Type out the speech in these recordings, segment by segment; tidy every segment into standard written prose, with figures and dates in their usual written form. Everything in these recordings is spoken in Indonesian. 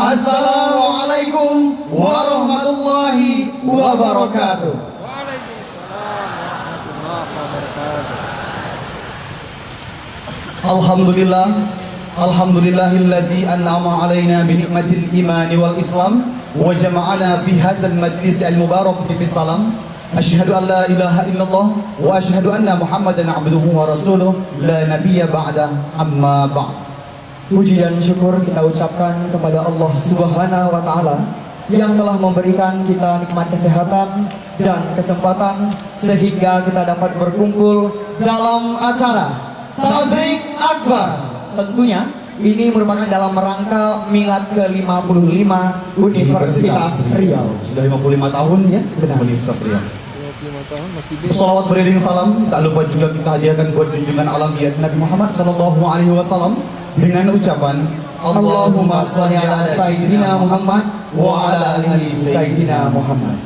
Assalamualaikum warahmatullahi wabarakatuh. Alhamdulillah, alhamdulillahillazi an'ama alaina bi ni'matil imani wal islam wa jama'ana fi hadzal majlis al mubarak bi salam. Asyhadu an la ilaha illallah wa asyhadu anna Muhammadan abduhu wa rasuluh la nabiyya ba'da, amma ba'd. Puji dan syukur kita ucapkan kepada Allah Subhanahu wa taala yang telah memberikan kita nikmat kesehatan dan kesempatan sehingga kita dapat berkumpul dalam acara Tablik Akbar. Tentunya ini merupakan dalam rangka milad ke-55 Universitas Riau. Sudah 55 tahun ya, Benar. Universitas Riau. Salawat beriring salam tak lupa juga kita hadiahkan buat junjungan alamiyat Nabi Muhammad SAW dengan ucapan Allahumma sholli ala Sayyidina Muhammad wa ala ali Sayyidina Muhammad.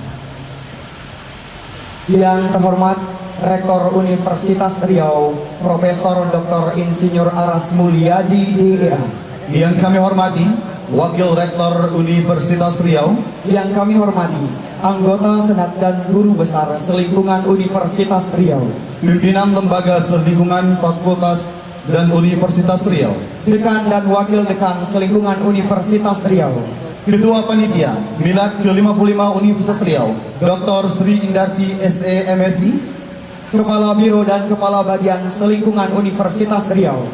Yang terhormat Rektor Universitas Riau, Profesor Dr. Insinyur Aras Mulyadi DEA. Yang kami hormati Wakil Rektor Universitas Riau. Yang kami hormati anggota Senat dan Guru Besar Selingkungan Universitas Riau. Pimpinan Lembaga Selingkungan Fakultas dan Universitas Riau. Dekan dan Wakil Dekan Selingkungan Universitas Riau. Ketua Panitia Milad ke-55 Universitas Riau, Dr. Sri Indarti SE MSI. Kepala Biro dan Kepala Bagian Selingkungan Universitas Riau.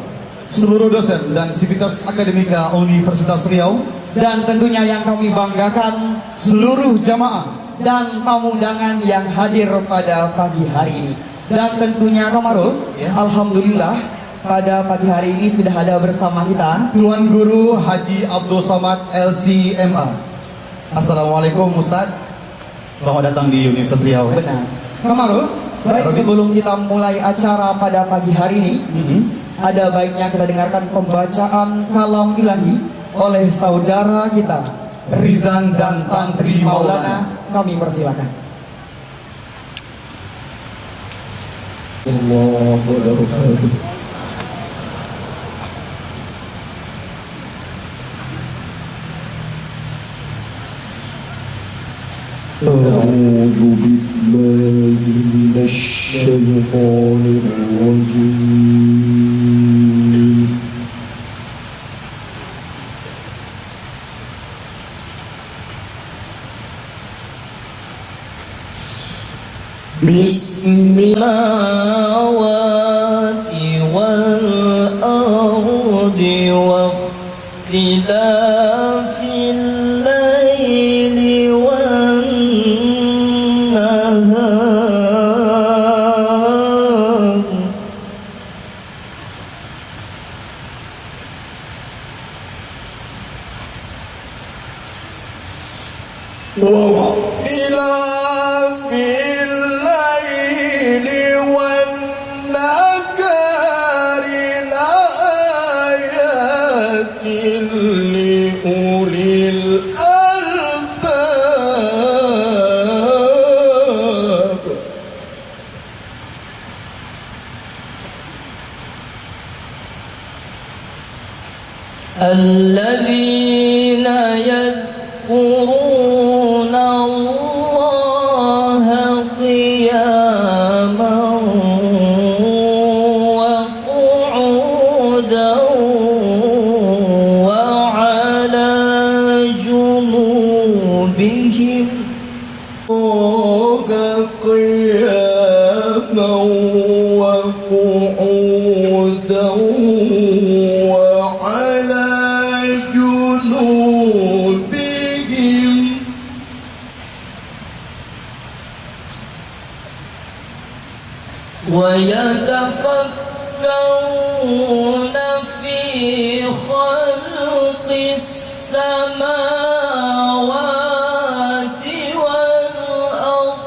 Seluruh dosen dan sivitas akademika Universitas Riau. Dan tentunya yang kami banggakan, Seluruh jamaah dan tamu undangan yang hadir pada pagi hari ini. Dan tentunya Kamarul, Ya. alhamdulillah pada pagi hari ini sudah ada bersama kita Tuan Guru Haji Abdul Somad LCMA. Assalamualaikum Ustaz. Selamat datang di Universitas Riau. benar. Kamarul, baik sebelum kita mulai acara pada pagi hari ini, ada baiknya kita dengarkan pembacaan kalam ilahi oleh saudara kita Rizan dan Tantri Maulana. Kami persilakan. Allahu Akbar. أعوذ بالله من الشيطان الرجيم بسم السماوات والأرض واختلاف الليل والنهار واختلاف الليل والنهار لآيات لأولي الألباب الذين يذكرون الله قياما وقعودا وعلى جنوبهم قياما وقعودا وعلى جنوبهم ويتفكرون في خلق السماوات والأرض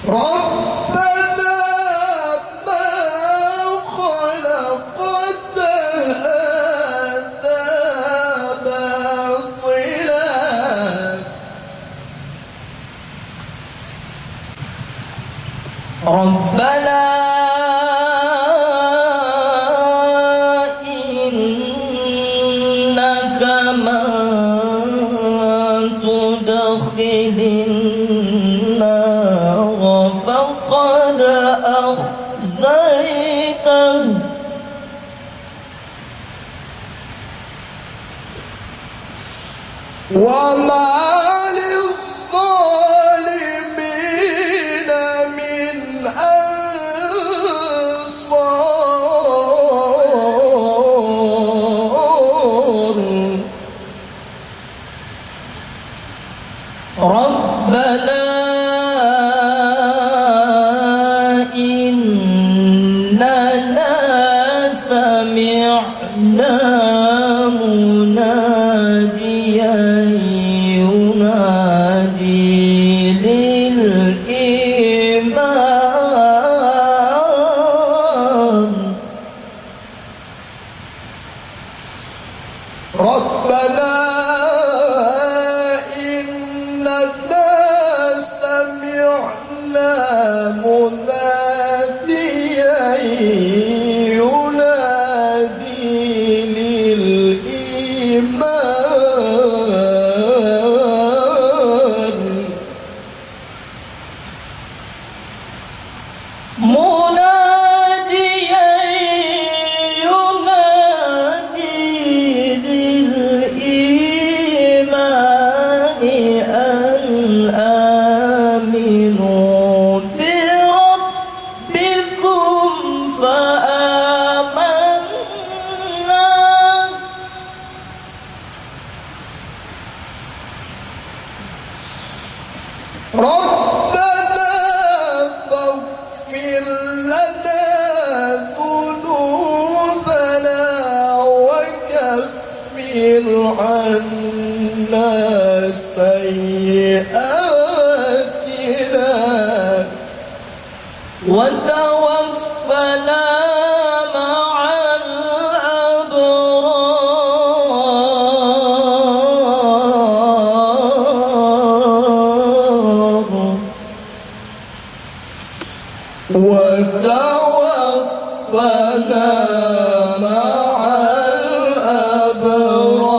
ربنا ما خلقت هذا باطلا ربنا وما للظالمين من أنصار ربنا إننا سمعنا مناديا ينادي للإيمان ربنا إننا سمعنا مناديا ينادي للإيمان مناديا ينادي للإيمان أن آمنوا بربكم فآمنا ربنا فاغفر لنا ذنوبنا وكفر عنا سيئاتنا وتوفنا مع الأبرار وتوفنا مع الأبرار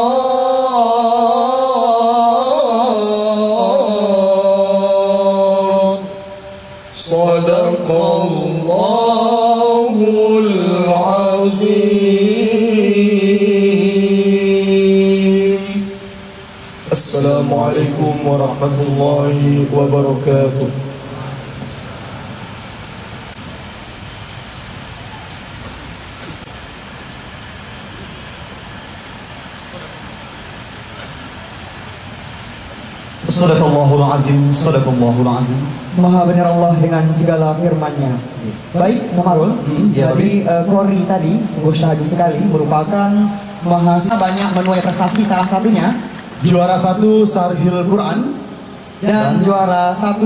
صدق الله العظيم السلام عليكم ورحمة الله وبركاته Sadaqallahul azim, sadaqallahul azim. Maha benar Allah dengan segala firman-Nya. Baik, Kamarul. Ya, Jadi Kori tadi sungguh syahdu sekali, merupakan banyak menuai prestasi, salah satunya Juara 1 Sarhil Quran dan juara 1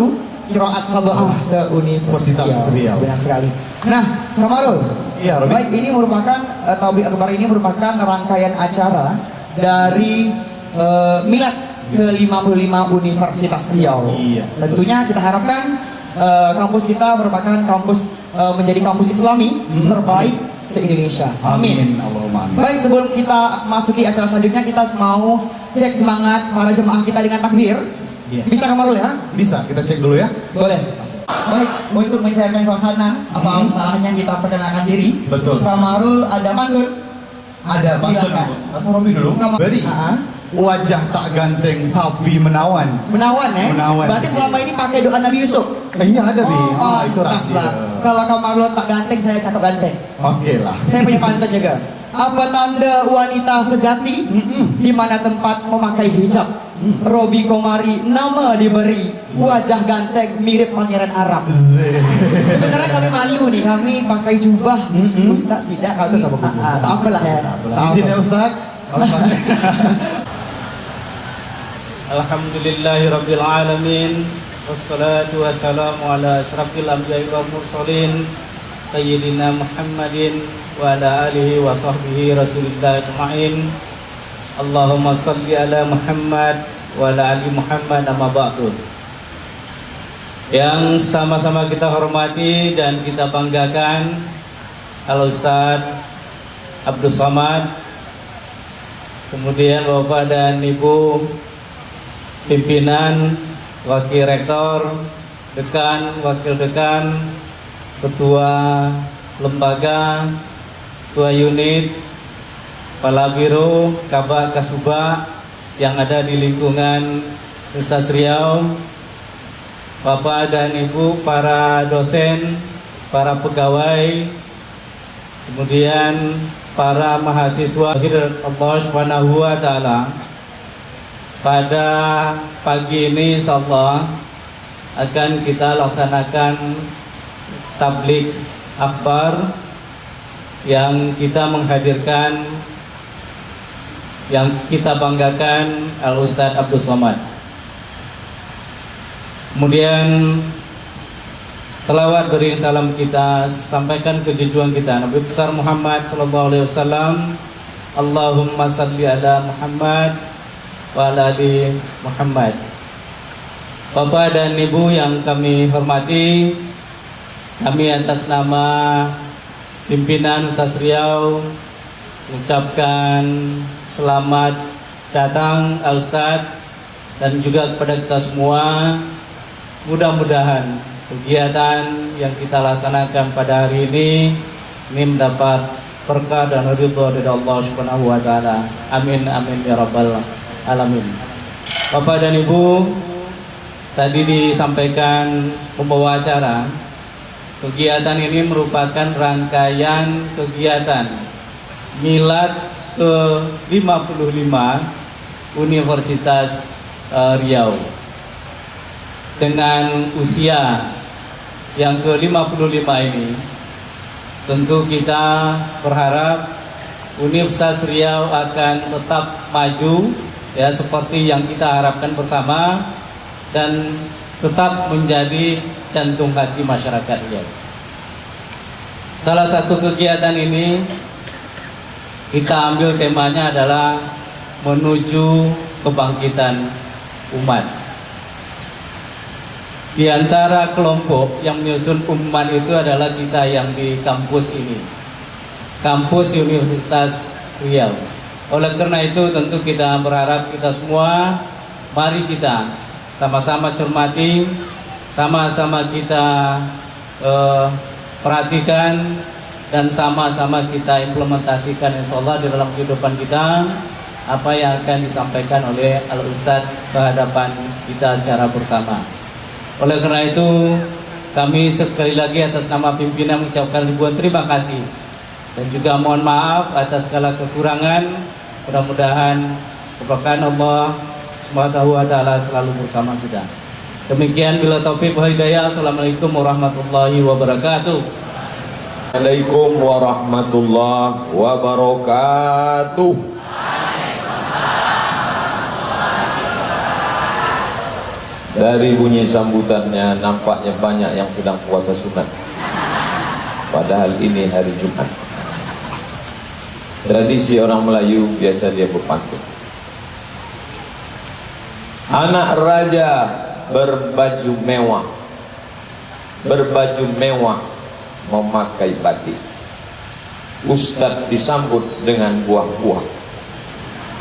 Qiraat Sab'ah se-Universitas Riau. Benar sekali. Nah, Kamarul. Iya, Robi. Baik, ini merupakan Taubik Akbar ini merupakan rangkaian acara dari milad ke-55 Universitas Riau. Iya. Tentunya kita harapkan kampus kita merupakan kampus menjadi kampus Islami terbaik se-Indonesia. Amin. Allahumma amin. Baik, sebelum kita masuki acara selanjutnya, kita mau cek semangat para jemaah kita dengan takbir. Iya. Bisa Kamarul ya? Bisa, kita cek dulu ya. Boleh. Baik, untuk mencairkan suasana, apa salahnya kita perkenalkan diri? Betul. Kamarul ada pantun? Ada pantun Silakan. atau Robi dulu? Beri. Wajah tak ganteng tapi menawan. Menawan ya? Menawan. Berarti selama ini pakai doa Nabi Yusuf? Iya ada Bi. Oh, Itu rahasia. Kalau Kamarul tak ganteng, saya cakap ganteng. Oke lah. Saya punya pantun juga. Apa tanda wanita sejati? Di mana tempat memakai hijab? Robi Komari nama diberi, wajah ganteng mirip pangeran Arab. Sebenarnya kami malu nih, kami pakai jubah. Ustaz tidak, kami tak apalah ya. Izin ya Ustaz. Alhamdulillahirabbil alamin wassalatu wassalamu ala asyrafil anbiya'i wal mursalin sayyidina Muhammadin wa ala alihi wa sahbihi rasulillah ajma'in. Allahumma salli ala Muhammad wa ala ali Muhammad, amma ba'du. Yang sama-sama kita hormati dan kita banggakan Al Ustaz Abdul Somad, kemudian Bapak dan Ibu pimpinan, wakil rektor, dekan, wakil dekan, ketua lembaga, ketua unit, kepala biro, kabak, kasubag, yang ada di lingkungan Universitas Riau, Bapak dan Ibu para dosen, para pegawai, kemudian para mahasiswa Allah Subhanahu wa taala. Pada pagi ini insyaallah akan kita laksanakan tabligh akbar yang kita menghadirkan, yang kita banggakan Al-Ustadz Abdul Somad. Kemudian selawat beri salam kita sampaikan ke junjungan kita Nabi besar Muhammad sallallahu alaihi wasallam. Allahumma salli ala Muhammad wa ala ali Muhammad. Bapak dan Ibu yang kami hormati, kami atas nama pimpinan Universitas Riau mengucapkan selamat datang Al-Ustadz dan juga kepada kita semua. Mudah-mudahan kegiatan yang kita laksanakan pada hari ini mendapat berkah dan ridha dari Allah Subhanahu wa taala. Amin amin ya rabbal alamin. Bapak dan Ibu, tadi disampaikan pembawa acara, kegiatan ini merupakan rangkaian kegiatan milad ke-55 Universitas Riau. Dengan usia yang ke-55 ini, tentu kita berharap Universitas Riau akan tetap maju ya, seperti yang kita harapkan bersama, dan tetap menjadi jantung hati masyarakat Riau. Salah satu kegiatan ini kita ambil temanya adalah menuju kebangkitan umat. Di antara kelompok yang menyusun umat itu adalah kita yang di kampus ini, kampus Universitas Riau. Oleh karena itu tentu kita berharap kita semua, mari kita sama-sama cermati, sama-sama kita perhatikan, dan sama-sama kita implementasikan insyaallah di dalam kehidupan kita apa yang akan disampaikan oleh Al-Ustadz kehadapan kita secara bersama. Oleh karena itu kami sekali lagi atas nama pimpinan mengucapkan ribuan terima kasih dan juga mohon maaf atas segala kekurangan. Mudah-mudahan keberkahan Allah Subhanahu wa taala selalu bersama kita. Demikian, bila taufik wal hidayah. Assalamualaikum warahmatullahi wabarakatuh. Waalaikumsalam warahmatullahi wabarakatuh. Dari bunyi sambutannya nampaknya banyak yang sedang puasa sunat, padahal ini hari Jumat. Tradisi orang Melayu biasa dia berpantun. Anak raja berbaju mewah memakai batik. Ustadz disambut dengan buah-buah,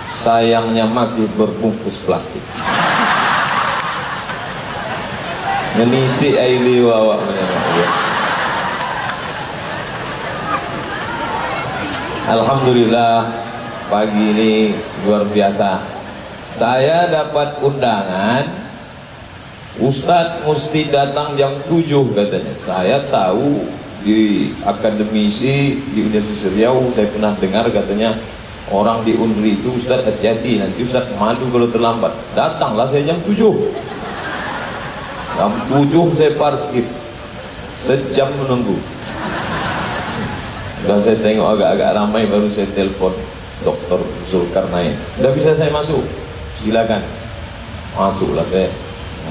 sayangnya masih berbungkus plastik. Meniti aili wawa. Alhamdulillah, pagi ini luar biasa. Saya dapat undangan, Ustadz mesti datang jam 7 katanya. Saya tahu di akademisi di Universitas Riau, saya pernah dengar katanya orang di Unri itu, Ustadz hati-hati nanti Ustadz malu kalau terlambat. Datanglah saya jam 7. Jam 7 saya parkir, sejam menunggu. Sudah saya tengok agak-agak ramai, baru saya telepon Dr. Zulkarnain. Sudah bisa saya masuk? Silakan. Masuklah saya.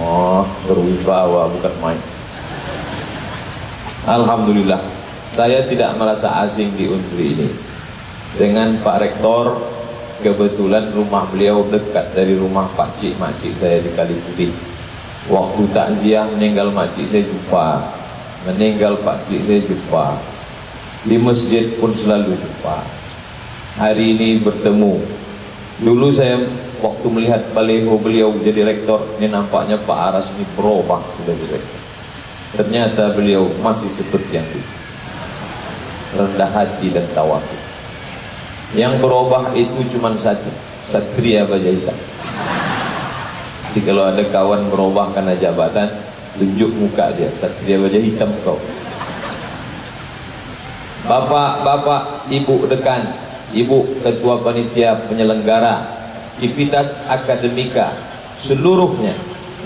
Oh, berwibawa bukan main. Alhamdulillah, saya tidak merasa asing di Unri ini. Dengan Pak Rektor, kebetulan rumah beliau dekat dari rumah Pak Cik, Makcik saya di Kali Putih. Waktu takziah meninggal Makcik saya jumpa, meninggal Pak Cik saya jumpa, di masjid pun selalu jumpa. Hari ini bertemu. Dulu saya waktu melihat baleho beliau jadi rektor, ini nampaknya Pak Aras ini berubah sudah jadi rektor. Ternyata beliau masih seperti yang itu, rendah hati dan tawadu. Yang berubah itu cuma satu, Satria Baja Hitam. Jadi kalau ada kawan berubah karena jabatan, tunjuk muka dia, Satria Baja Hitam kau. Bapak, ibu dekan, ibu ketua panitia penyelenggara, Civitas Akademika, seluruhnya,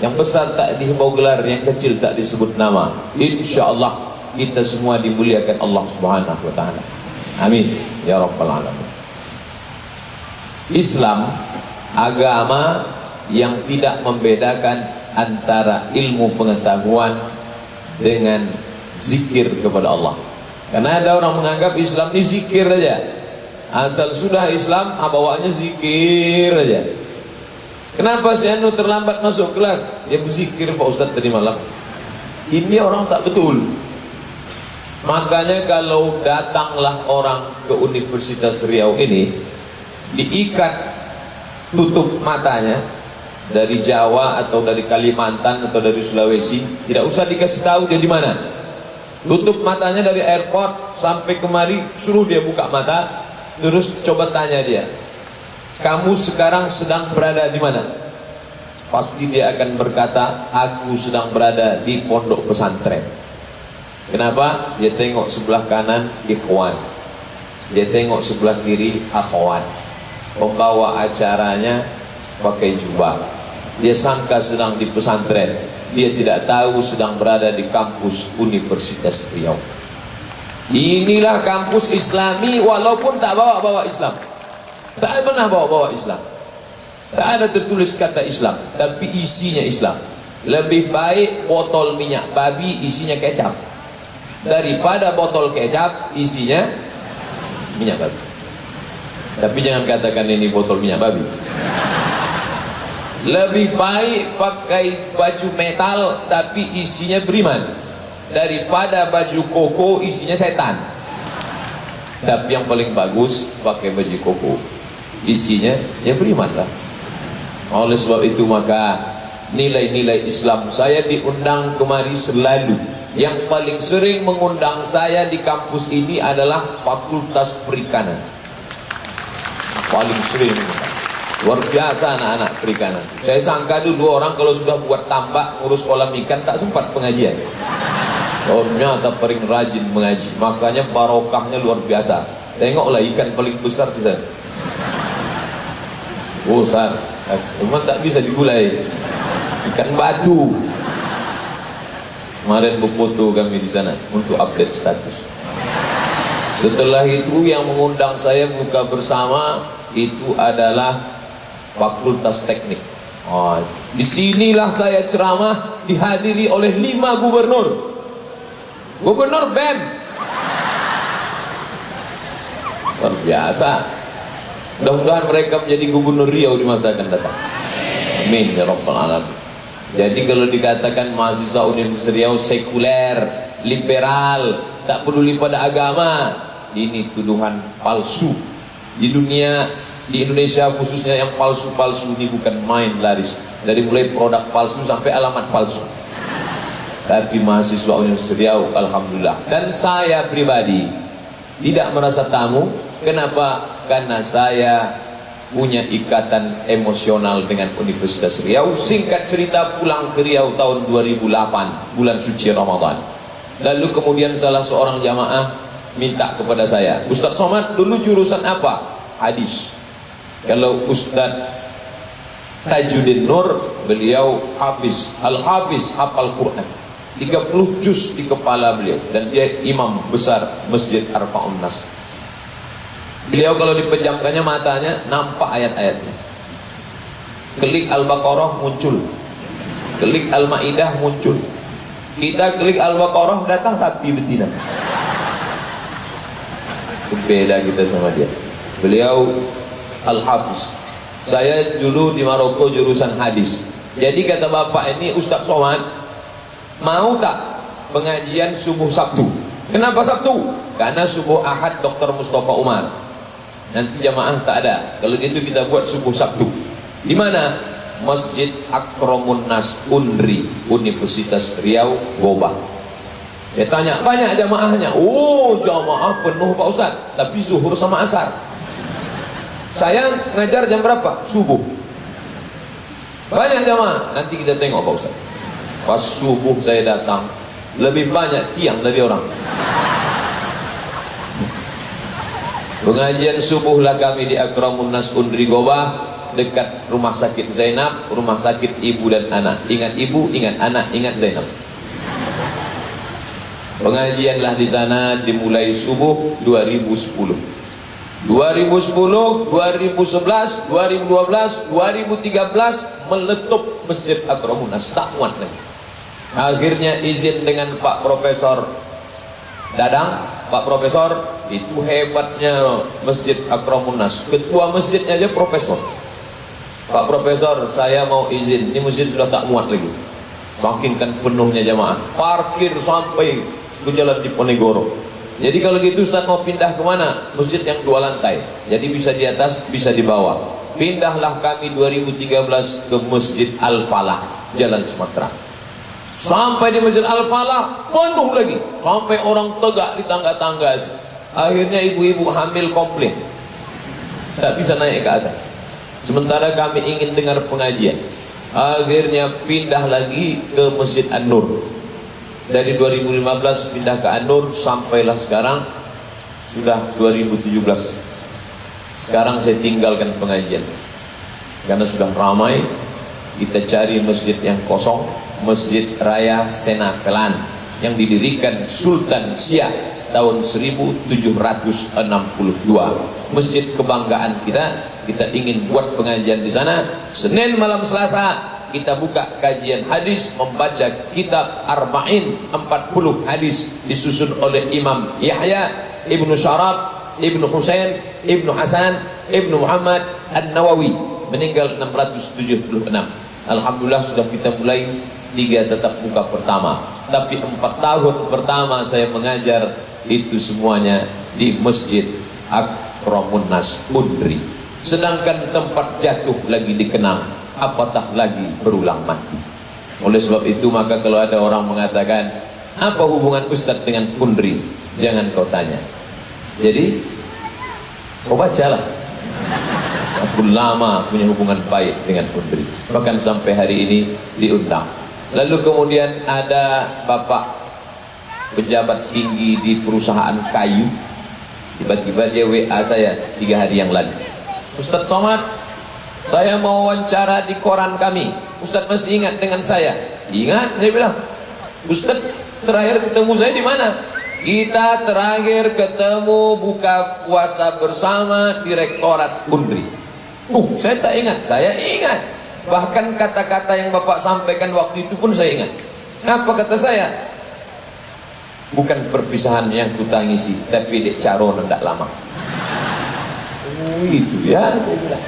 yang besar tak dihimbau gelar, yang kecil tak disebut nama. InsyaAllah kita semua dimuliakan Allah Subhanahu wa ta'ala. Amin ya rabbal alamin. Islam agama yang tidak membedakan antara ilmu pengetahuan dengan zikir kepada Allah. Karena ada orang menganggap Islam ini zikir aja. Asal sudah Islam, bawaannya zikir aja. Kenapa si Anu terlambat masuk kelas? Dia berzikir Pak Ustaz tadi malam. Ini orang tak betul. Makanya kalau datanglah orang ke Universitas Riau ini, diikat tutup matanya, dari Jawa atau dari Kalimantan atau dari Sulawesi, tidak usah dikasih tahu dia di mana. Tutup matanya dari airport sampai kemari, suruh dia buka mata, terus coba tanya dia, kamu sekarang sedang berada di mana? Pasti dia akan berkata, aku sedang berada di pondok pesantren. Kenapa? Dia tengok sebelah kanan ikhwan, dia tengok sebelah kiri akhwat, pembawa acaranya pakai jubah. Dia sangka sedang di pesantren, dia tidak tahu sedang berada di kampus Universitas Riau. Inilah kampus Islami, walaupun tak bawa-bawa Islam, tak pernah bawa-bawa Islam, tak ada tertulis kata Islam, tapi isinya Islam. Lebih baik botol minyak babi isinya kecap daripada botol kecap isinya minyak babi. Tapi jangan katakan ini botol minyak babi. Lebih baik pakai baju metal tapi isinya beriman daripada baju koko isinya setan. Tapi yang paling bagus pakai baju koko, isinya ya beriman lah. Oleh sebab itu maka nilai-nilai Islam, saya diundang kemari selalu. Yang paling sering mengundang saya di kampus ini adalah Fakultas Perikanan. Paling sering, luar biasa anak-anak perikanan. Saya sangka dulu orang kalau sudah buat tambak, ngurus kolam ikan, tak sempat pengajian. Oh, ternyata paling rajin mengaji, makanya barokahnya luar biasa. Tengoklah ikan paling besar di sana. Oh, besar, cuma tak bisa digulai. Ikan batu. Kemarin berfoto kami di sana untuk update status. Setelah itu yang mengundang saya buka bersama itu adalah Fakultas Teknik. Oh, disinilah saya ceramah dihadiri oleh 5 gubernur. Gubernur BEM. Luar biasa. Mudah-mudahan mereka menjadi gubernur Riau di masa akan datang. Amin ya rabbal alamin. Jadi kalau dikatakan mahasiswa Universitas Riau sekuler, liberal, tak peduli pada agama, ini tuduhan palsu. Di dunia, di Indonesia khususnya yang palsu-palsu ini bukan main laris. Dari mulai produk palsu sampai alamat palsu. Tapi mahasiswa Universitas Riau alhamdulillah. Dan saya pribadi tidak merasa tamu. Kenapa? Karena saya punya ikatan emosional dengan Universitas Riau. Singkat cerita, pulang ke Riau tahun 2008 bulan suci Ramadan. Lalu kemudian salah seorang jamaah minta kepada saya, Ustaz Somad dulu jurusan apa? Hadis. Kalau Ustaz Tajuddin Nur, beliau hafiz, al-hafiz, hafal Quran 30 juz di kepala beliau, dan dia imam besar Masjid Arba'un Nas. Beliau kalau dipejamkannya matanya nampak ayat-ayatnya. Klik Al-Baqarah muncul, klik Al-Maidah muncul. Kita klik Al-Baqarah datang sapi betina. Beda kita sama dia. Beliau Al-Hafiz. Saya dulu di Maroko jurusan hadis. Jadi kata bapak ini, Ustaz Somad, mau tak pengajian subuh Sabtu? Kenapa Sabtu? Karena subuh Ahad Dr. Mustafa Umar. Nanti jamaah tak ada. Kalau gitu kita buat subuh Sabtu. Di mana? Masjid Akramun Nas Unri, Universitas Riau, Gobah. Saya tanya, banyak jamaahnya? Oh, jamaah penuh Pak Ustaz, tapi zuhur sama asar. Saya ngajar jam berapa? Subuh. Banyak jamaah, nanti kita tengok Pak Ustaz. Pas subuh saya datang, lebih banyak tiang dari orang. Pengajian subuhlah kami di Akramun Nas Undri Gobah, dekat rumah sakit Zainab, rumah sakit ibu dan anak. Ingat ibu, ingat anak, ingat Zainab. Pengajianlah di sana dimulai subuh 2010. 2010, 2011, 2012, 2013 meletup Masjid Akramun Nas, tak muat lagi. Akhirnya izin dengan Pak Profesor Dadang. Pak Profesor, itu hebatnya Masjid Akramun Nas, ketua masjidnya aja profesor. Pak Profesor, saya mau izin, ini masjid sudah tak muat lagi, saking kan penuhnya jamaah, parkir sampai ke jalan Diponegoro. Jadi kalau gitu Ustaz mau pindah kemana? Masjid yang 2 lantai, jadi bisa di atas, bisa di bawah. Pindahlah kami 2013 ke Masjid Al-Falah, Jalan Sumatera. Sampai di Masjid Al-Falah penuh lagi, sampai orang tegak di tangga-tangga aja. Akhirnya ibu-ibu hamil komplain, tak bisa naik ke atas. Sementara kami ingin dengar pengajian. Akhirnya pindah lagi ke Masjid An-Nur. Dari 2015 pindah ke An-Nur, sampailah sekarang sudah 2017. Sekarang saya tinggalkan pengajian karena sudah ramai. Kita cari masjid yang kosong, Masjid Raya Senapelan yang didirikan Sultan Siak tahun 1762. Masjid kebanggaan kita. Kita ingin buat pengajian di sana. Senin malam Selasa kita buka kajian hadis, membaca kitab Arba'in 40 hadis disusun oleh Imam Yahya Ibnu Syarab Ibnu Husain Ibnu Hasan Ibnu Muhammad An-Nawawi, meninggal 676. Alhamdulillah sudah kita mulai 3 tatap muka pertama, tapi 4 tahun pertama saya mengajar itu semuanya di Masjid Akramun Nas Undri. Sedangkan tempat jatuh lagi dikenang, apatah lagi berulang mati. Oleh sebab itu maka kalau ada orang mengatakan apa hubungan Ustadz dengan Undri, jangan kau tanya. Jadi kau bacalah. Aku lama punya hubungan baik dengan Undri, bahkan sampai hari ini diundang. Lalu kemudian ada bapak pejabat tinggi di perusahaan kayu, tiba-tiba dia WA saya 3 hari yang lalu, Ustadz Somad, saya mau wawancara di koran kami, Ustadz masih ingat dengan saya? Ingat, saya bilang. Ustadz terakhir ketemu saya di mana? Kita terakhir ketemu buka puasa bersama di Rektorat Undri. Saya tak ingat. Saya ingat. Bahkan kata-kata yang Bapak sampaikan waktu itu pun saya ingat. Apa kata saya? Bukan perpisahan yang kutangisi, tapi dek caro nendak lama. Itu ya, saya bilang.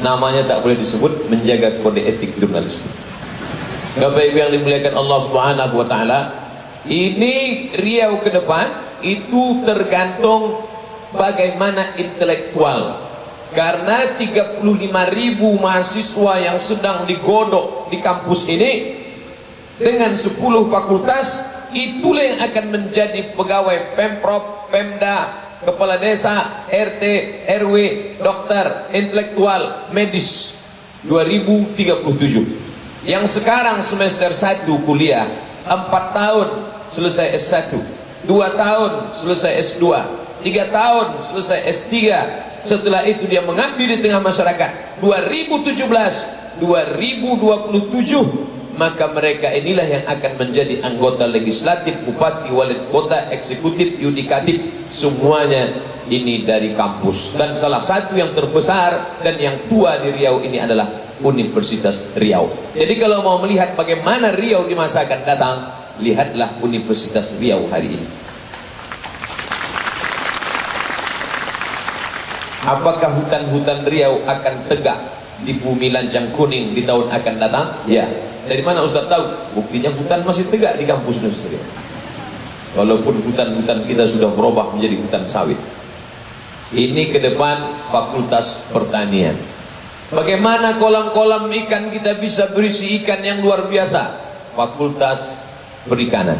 Namanya tak boleh disebut, menjaga kode etik jurnalistik. Bapak Ibu yang dimuliakan Allah Subhanahu wa taala, ini Riau ke depan itu tergantung bagaimana intelektual. Karena 35.000 mahasiswa yang sedang digodok di kampus ini dengan 10 fakultas, itulah yang akan menjadi pegawai Pemprov, Pemda, kepala desa, RT, RW, dokter, intelektual, medis 2037. Yang sekarang semester 1 kuliah 4 tahun selesai S1, 2 tahun selesai S2, 3 tahun selesai S3. Setelah itu dia mengabdi di tengah masyarakat. 2017, 2027, maka mereka inilah yang akan menjadi anggota legislatif, bupati, wali kota, eksekutif, yudikatif, semuanya ini dari kampus. Dan salah satu yang terbesar dan yang tua di Riau ini adalah Universitas Riau. Jadi kalau mau melihat bagaimana Riau di masa akan datang, lihatlah Universitas Riau hari ini. Apakah hutan-hutan Riau akan tegak di bumi lancang kuning di tahun akan datang? Ya. Dari mana Ustaz tahu? Buktinya hutan masih tegak di kampus Universitas Riau. Walaupun hutan-hutan kita sudah berubah menjadi hutan sawit. Ini ke depan Fakultas Pertanian. Bagaimana kolam-kolam ikan kita bisa berisi ikan yang luar biasa? Fakultas Perikanan.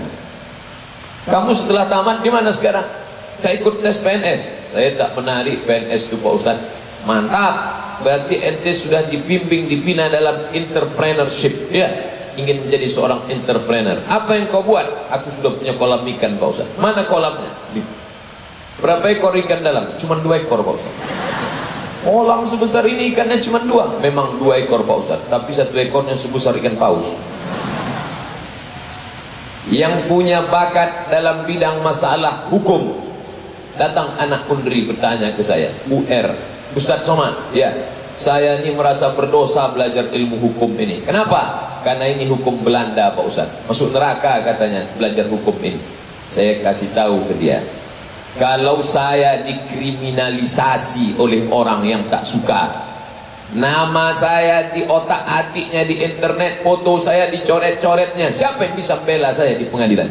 Kamu setelah tamat di mana sekarang? Tak ikut tes PNS. Saya tak menarik PNS itu Pak Ustaz. Mantap. Berarti ente sudah dibimbing, dibina dalam entrepreneurship. Ya, ingin menjadi seorang entrepreneur. Apa yang kau buat? Aku sudah punya kolam ikan Pak Ustaz. Mana kolamnya? Berapa ekor ikan dalam? Cuma 2 ekor Pak Ustaz. Kolam sebesar ini ikannya cuma 2. Memang 2 ekor Pak Ustaz, tapi 1 ekornya sebesar ikan paus. Yang punya bakat dalam bidang masalah hukum, datang anak Undri bertanya ke saya, Ustaz Somad, ya, saya ini merasa berdosa belajar ilmu hukum ini. Kenapa? Karena ini hukum Belanda Pak Ustaz, masuk neraka katanya belajar hukum ini. Saya kasih tahu ke dia, kalau saya dikriminalisasi oleh orang yang tak suka, nama saya di otak-atiknya di internet, foto saya dicoret-coretnya, siapa yang bisa bela saya di pengadilan?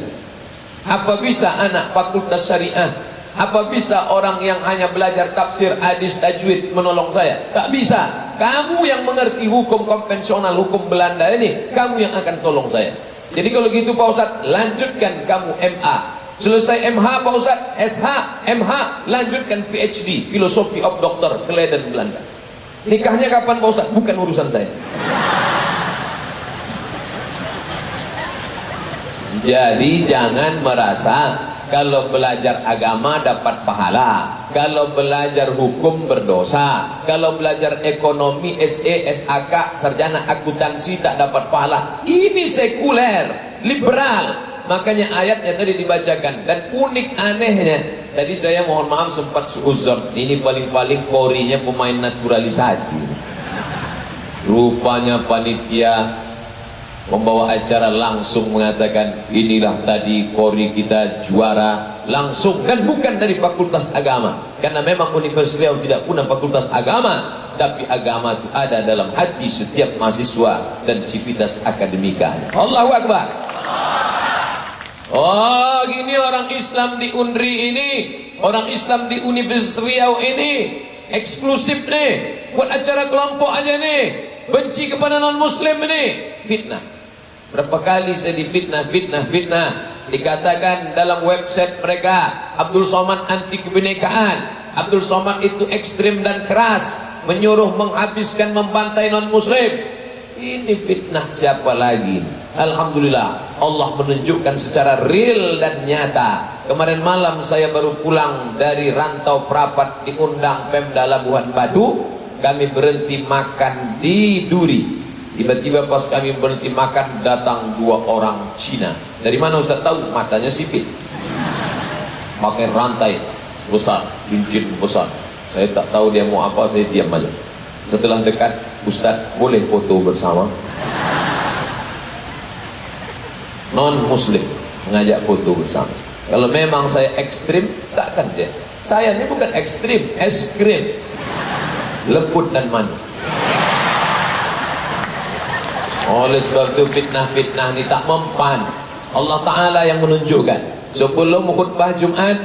Apa bisa anak fakultas syariah, apa bisa orang yang hanya belajar tafsir, hadis, tajwid menolong saya? Tak bisa. Kamu yang mengerti hukum konvensional, hukum Belanda ini, kamu yang akan tolong saya. Jadi kalau gitu Pak Ustadz, lanjutkan kamu MA. Selesai MH Pak Ustadz, SH, MH, lanjutkan PhD, Philosophy of Doctor ke Leiden, Belanda. Nikahnya kapan Pak Ustadz? Bukan urusan saya. Jadi jangan merasa kalau belajar agama dapat pahala, kalau belajar hukum berdosa, kalau belajar ekonomi SE, SAK, sarjana akuntansi tak dapat pahala. Ini sekuler, liberal. Makanya ayatnya tadi dibacakan. Dan unik anehnya, tadi saya mohon maaf sempat suuzon, ini paling-paling korinya pemain naturalisasi. Rupanya panitia pembawa acara langsung mengatakan, inilah tadi kori kita juara langsung, dan bukan dari fakultas agama, karena memang Universitas Riau tidak punya fakultas agama, tapi agama itu ada dalam hati setiap mahasiswa dan civitas akademikanya. Allahu Akbar. Oh, gini orang Islam di Undri ini, orang Islam di Universitas Riau ini eksklusif nih, buat acara kelompok aja nih, benci kepada non muslim ini, fitnah. Berapa kali saya difitnah, fitnah. Dikatakan dalam website mereka, Abdul Somad anti kebinekaan, Abdul Somad itu ekstrim dan keras, menyuruh menghabiskan, membantai non muslim. Ini fitnah siapa lagi? Alhamdulillah, Allah menunjukkan secara real dan nyata. Kemarin malam saya baru pulang dari rantau perapat, diundang Pemda Labuhan Batu. Kami berhenti makan di Duri. Tiba-tiba pas kami berhenti makan, datang 2 orang Cina. Dari mana Ustaz tahu? Matanya sipit, pakai rantai besar, cincin besar. Saya tak tahu dia mau apa, saya diam aja. Setelah dekat, Ustaz boleh foto bersama? Non muslim mengajak foto bersama. Kalau memang saya ekstrim, takkan dia. Saya ini bukan ekstrim, es krim, lembut dan manis. Oleh sebab itu fitnah-fitnah ini tak mempan. Allah Ta'ala yang menunjukkan. Sebelum khutbah Jumat,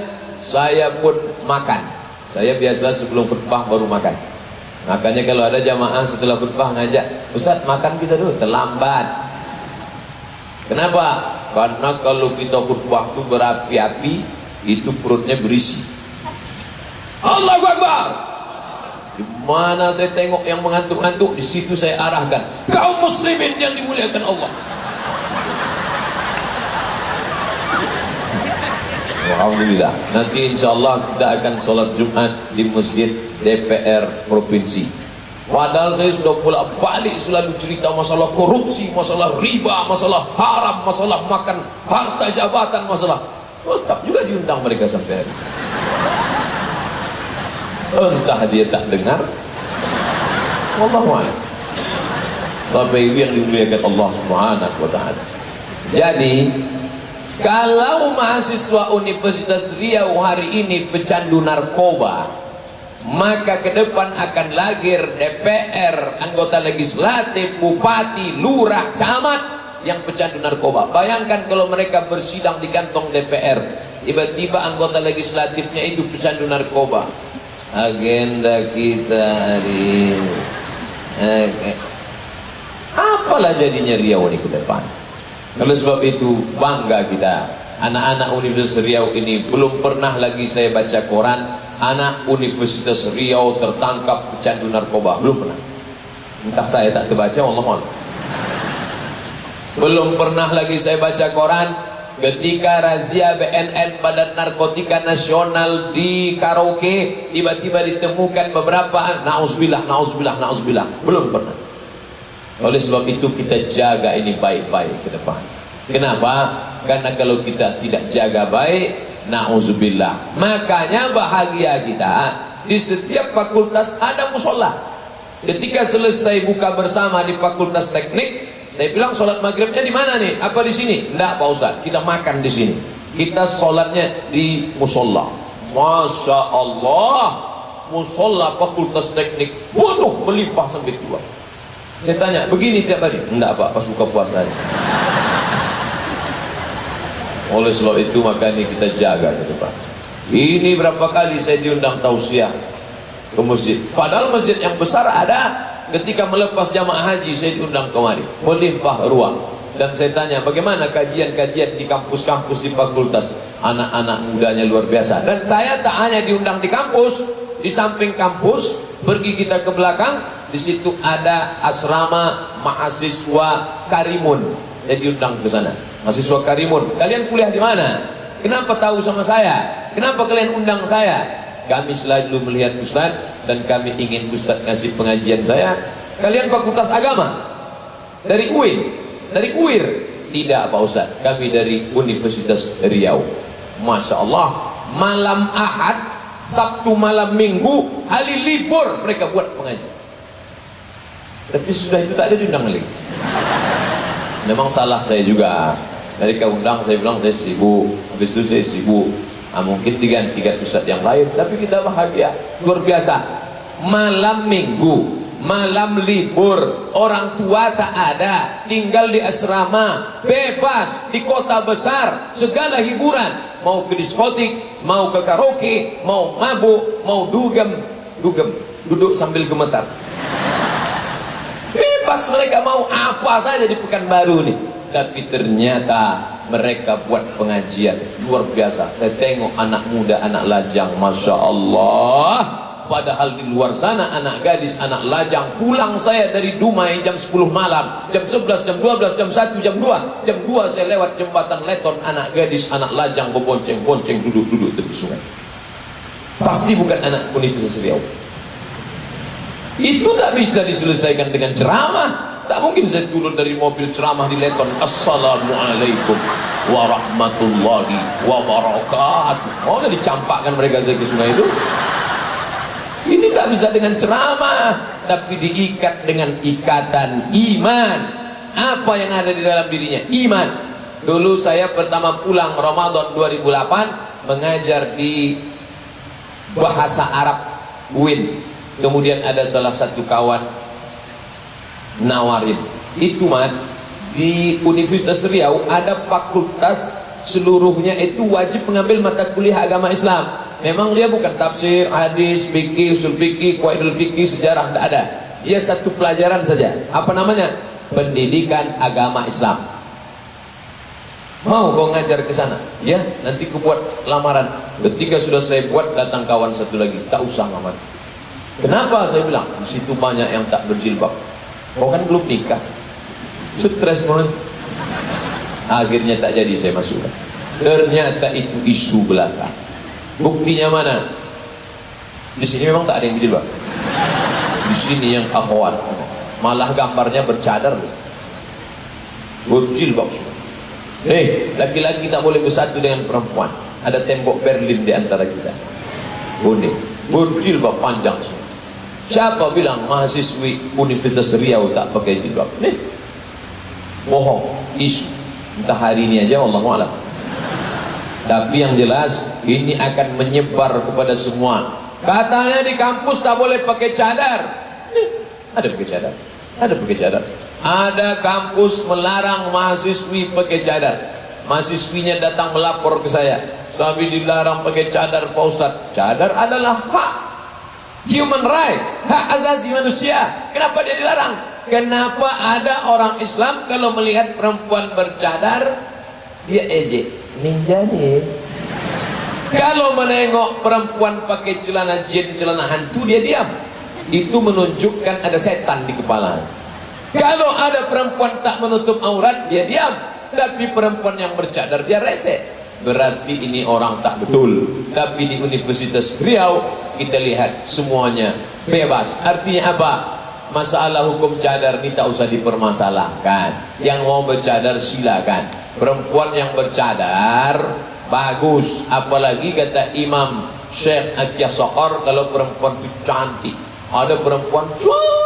saya pun makan. Saya biasa sebelum khutbah baru makan. Makanya kalau ada jamaah setelah khutbah ngajak, Ustaz makan kita dulu, terlambat. Kenapa? Karena kalau kita khutbah itu berapi-api, itu perutnya berisi. Allahu Akbar. Di mana saya tengok yang mengantuk-ngantuk, di situ saya arahkan, kaum muslimin yang dimuliakan Allah. Alhamdulillah. Nanti insyaAllah kita akan sholat Jumat di masjid DPR provinsi. Padahal saya sudah bolak-balik selalu cerita masalah korupsi, masalah riba, masalah haram, masalah makan harta jabatan, masalah tetap juga diundang mereka sampai hari. Entah dia tak dengar, wallahu a'lam. Bapak Ibu yang dimuliakan Allah Subhanahu wa taala. Jadi kalau mahasiswa Universitas Riau hari ini pecandu narkoba, maka ke depan akan lahir DPR, anggota legislatif, bupati, lurah, camat yang pecandu narkoba. Bayangkan kalau mereka bersidang di kantong DPR, tiba-tiba anggota legislatifnya itu pecandu narkoba. Agenda kita hari ini, apalah jadinya Riau ini ke depan. Oleh sebab itu bangga kita, anak-anak Universitas Riau ini belum pernah lagi saya baca koran anak Universitas Riau tertangkap pecandu narkoba. Belum pernah. Entah saya tak terbaca, Allah. Belum pernah lagi saya baca koran ketika razia BNN Badan Narkotika Nasional di karaoke tiba-tiba ditemukan beberapa, nauzubillah. Belum pernah. Oleh sebab itu kita jaga ini baik-baik ke depan. Kenapa? Karena kalau kita tidak jaga baik, nauzubillah. Makanya bahagia kita di setiap fakultas ada musola. Ketika selesai buka bersama di Fakultas Teknik, saya bilang sholat maghribnya di mana nih? Apa di sini? Enggak Pak Ustaz, kita makan di sini. Kita sholatnya di musola. Masya Allah, musola Fakultas Teknik penuh melimpah sampai keluar. Saya tanya, begini tiap hari? Enggak Pak, pas buka puasa. Oleh sebab itu maka ini kita jaga ke depan. Ini berapa kali saya diundang tausiah ke masjid. Padahal masjid yang besar ada. Ketika melepas jamaah haji saya diundang kemari, melimpah ruang. Dan saya tanya bagaimana kajian-kajian di kampus-kampus di fakultas. Anak-anak mudanya luar biasa. Dan saya tak hanya diundang di kampus, di samping kampus pergi kita ke belakang, di situ ada asrama mahasiswa Karimun. Saya diundang ke sana. Mahasiswa Karimun, kalian kuliah di mana? Kenapa tahu sama saya? Kenapa kalian undang saya? Kami selalu melihat Ustaz dan kami ingin Ustaz ngasih pengajian saya. Kalian fakultas agama? Dari UIN? Dari UIR? Tidak Pak Ustaz, kami dari Universitas Riau. Masya Allah, malam Ahad, Sabtu malam Minggu, hari libur mereka buat pengajian. Tapi sudah itu tak ada diundang lagi. Memang salah saya juga. Dari kau undang saya bilang saya sibuk, habis itu saya sibuk. Mungkin digantikan ustaz yang lain, tapi kita bahagia luar biasa. Malam minggu, malam libur, orang tua tak ada, tinggal di asrama, bebas di kota besar, segala hiburan, mau ke diskotik, mau ke karaoke, mau mabuk, mau dugem, duduk sambil gemetar. Bebas mereka mau apa saja di Pekanbaru nih. Tapi ternyata mereka buat pengajian luar biasa. Saya tengok anak muda, anak lajang, Masya Allah. Padahal di luar sana anak gadis, anak lajang. Pulang saya dari Dumai jam 10 malam, jam 11, jam 12, jam 1, jam 2. Jam 2 saya lewat jembatan Leton, anak gadis, anak lajang berbonceng-bonceng duduk-duduk tepi sungai. Pasti bukan anak Universitas Riau. Itu tak bisa diselesaikan dengan ceramah. Tak mungkin saya turun dari mobil ceramah di Leton, Assalamualaikum warahmatullahi wabarakatuh. Oh, udah dicampakkan mereka saya ke sungai itu. Ini tak bisa dengan ceramah, tapi diikat dengan ikatan iman. Apa yang ada di dalam dirinya? Iman. Dulu saya pertama pulang Ramadan 2008 mengajar di bahasa Arab UIN. Kemudian ada salah satu kawan nawarin itu di Universitas Riau ada fakultas seluruhnya itu wajib mengambil mata kuliah agama Islam. Memang dia bukan tafsir, hadis, fikih, usul fikih, qawaidul fikih, sejarah, tidak ada. Dia satu pelajaran saja. Apa namanya? Pendidikan agama Islam. Mau kau ngajar ke sana? Ya, nanti ku buat lamaran. Ketika sudah saya buat, datang kawan satu lagi, tak usah lamar. Kenapa? Saya bilang, di situ banyak yang tak berjilbab. Kau kan belum nikah, stres banget. Akhirnya tak jadi saya masukkan. Ternyata itu isu belaka. Buktinya mana? Di sini memang tak ada yang berjilbab. Di sini yang akhwat, malah gambarnya bercadar, berjilbab semua. Laki-laki tak boleh bersatu dengan perempuan. Ada tembok Berlin di antara kita. Berjilbab panjang semua. Siapa bilang mahasiswi Universitas Riau tak pakai jilbab? Bohong, isu. Entah hari ini aja, wallahu a'lam. Tapi yang jelas ini akan menyebar kepada semua. Katanya di kampus tak boleh pakai cadar. Ada pakai cadar. Ada pakai cadar. Ada kampus melarang mahasiswi pakai cadar. Mahasiswinya datang melapor ke saya. Tapi dilarang pakai cadar Pak Ustaz. Cadar adalah hak human right, hak asasi manusia. Kenapa dia dilarang? Kenapa ada orang Islam kalau melihat perempuan bercadar dia ejek, ninja nih. Kalau menengok perempuan pakai celana jin, celana hantu, dia diam. Itu menunjukkan ada setan di kepala. Kalau ada perempuan tak menutup aurat, dia diam. Tapi perempuan yang bercadar, dia resek. Berarti ini orang tak betul. Tapi di Universitas Riau kita lihat semuanya bebas. Artinya apa? Masalah hukum cadar ini tak usah dipermasalahkan. Yang mau bercadar silakan. Perempuan yang bercadar bagus. Apalagi kata Imam Syekh Atiyah Sohor, kalau perempuan itu cantik. Ada perempuan cantik,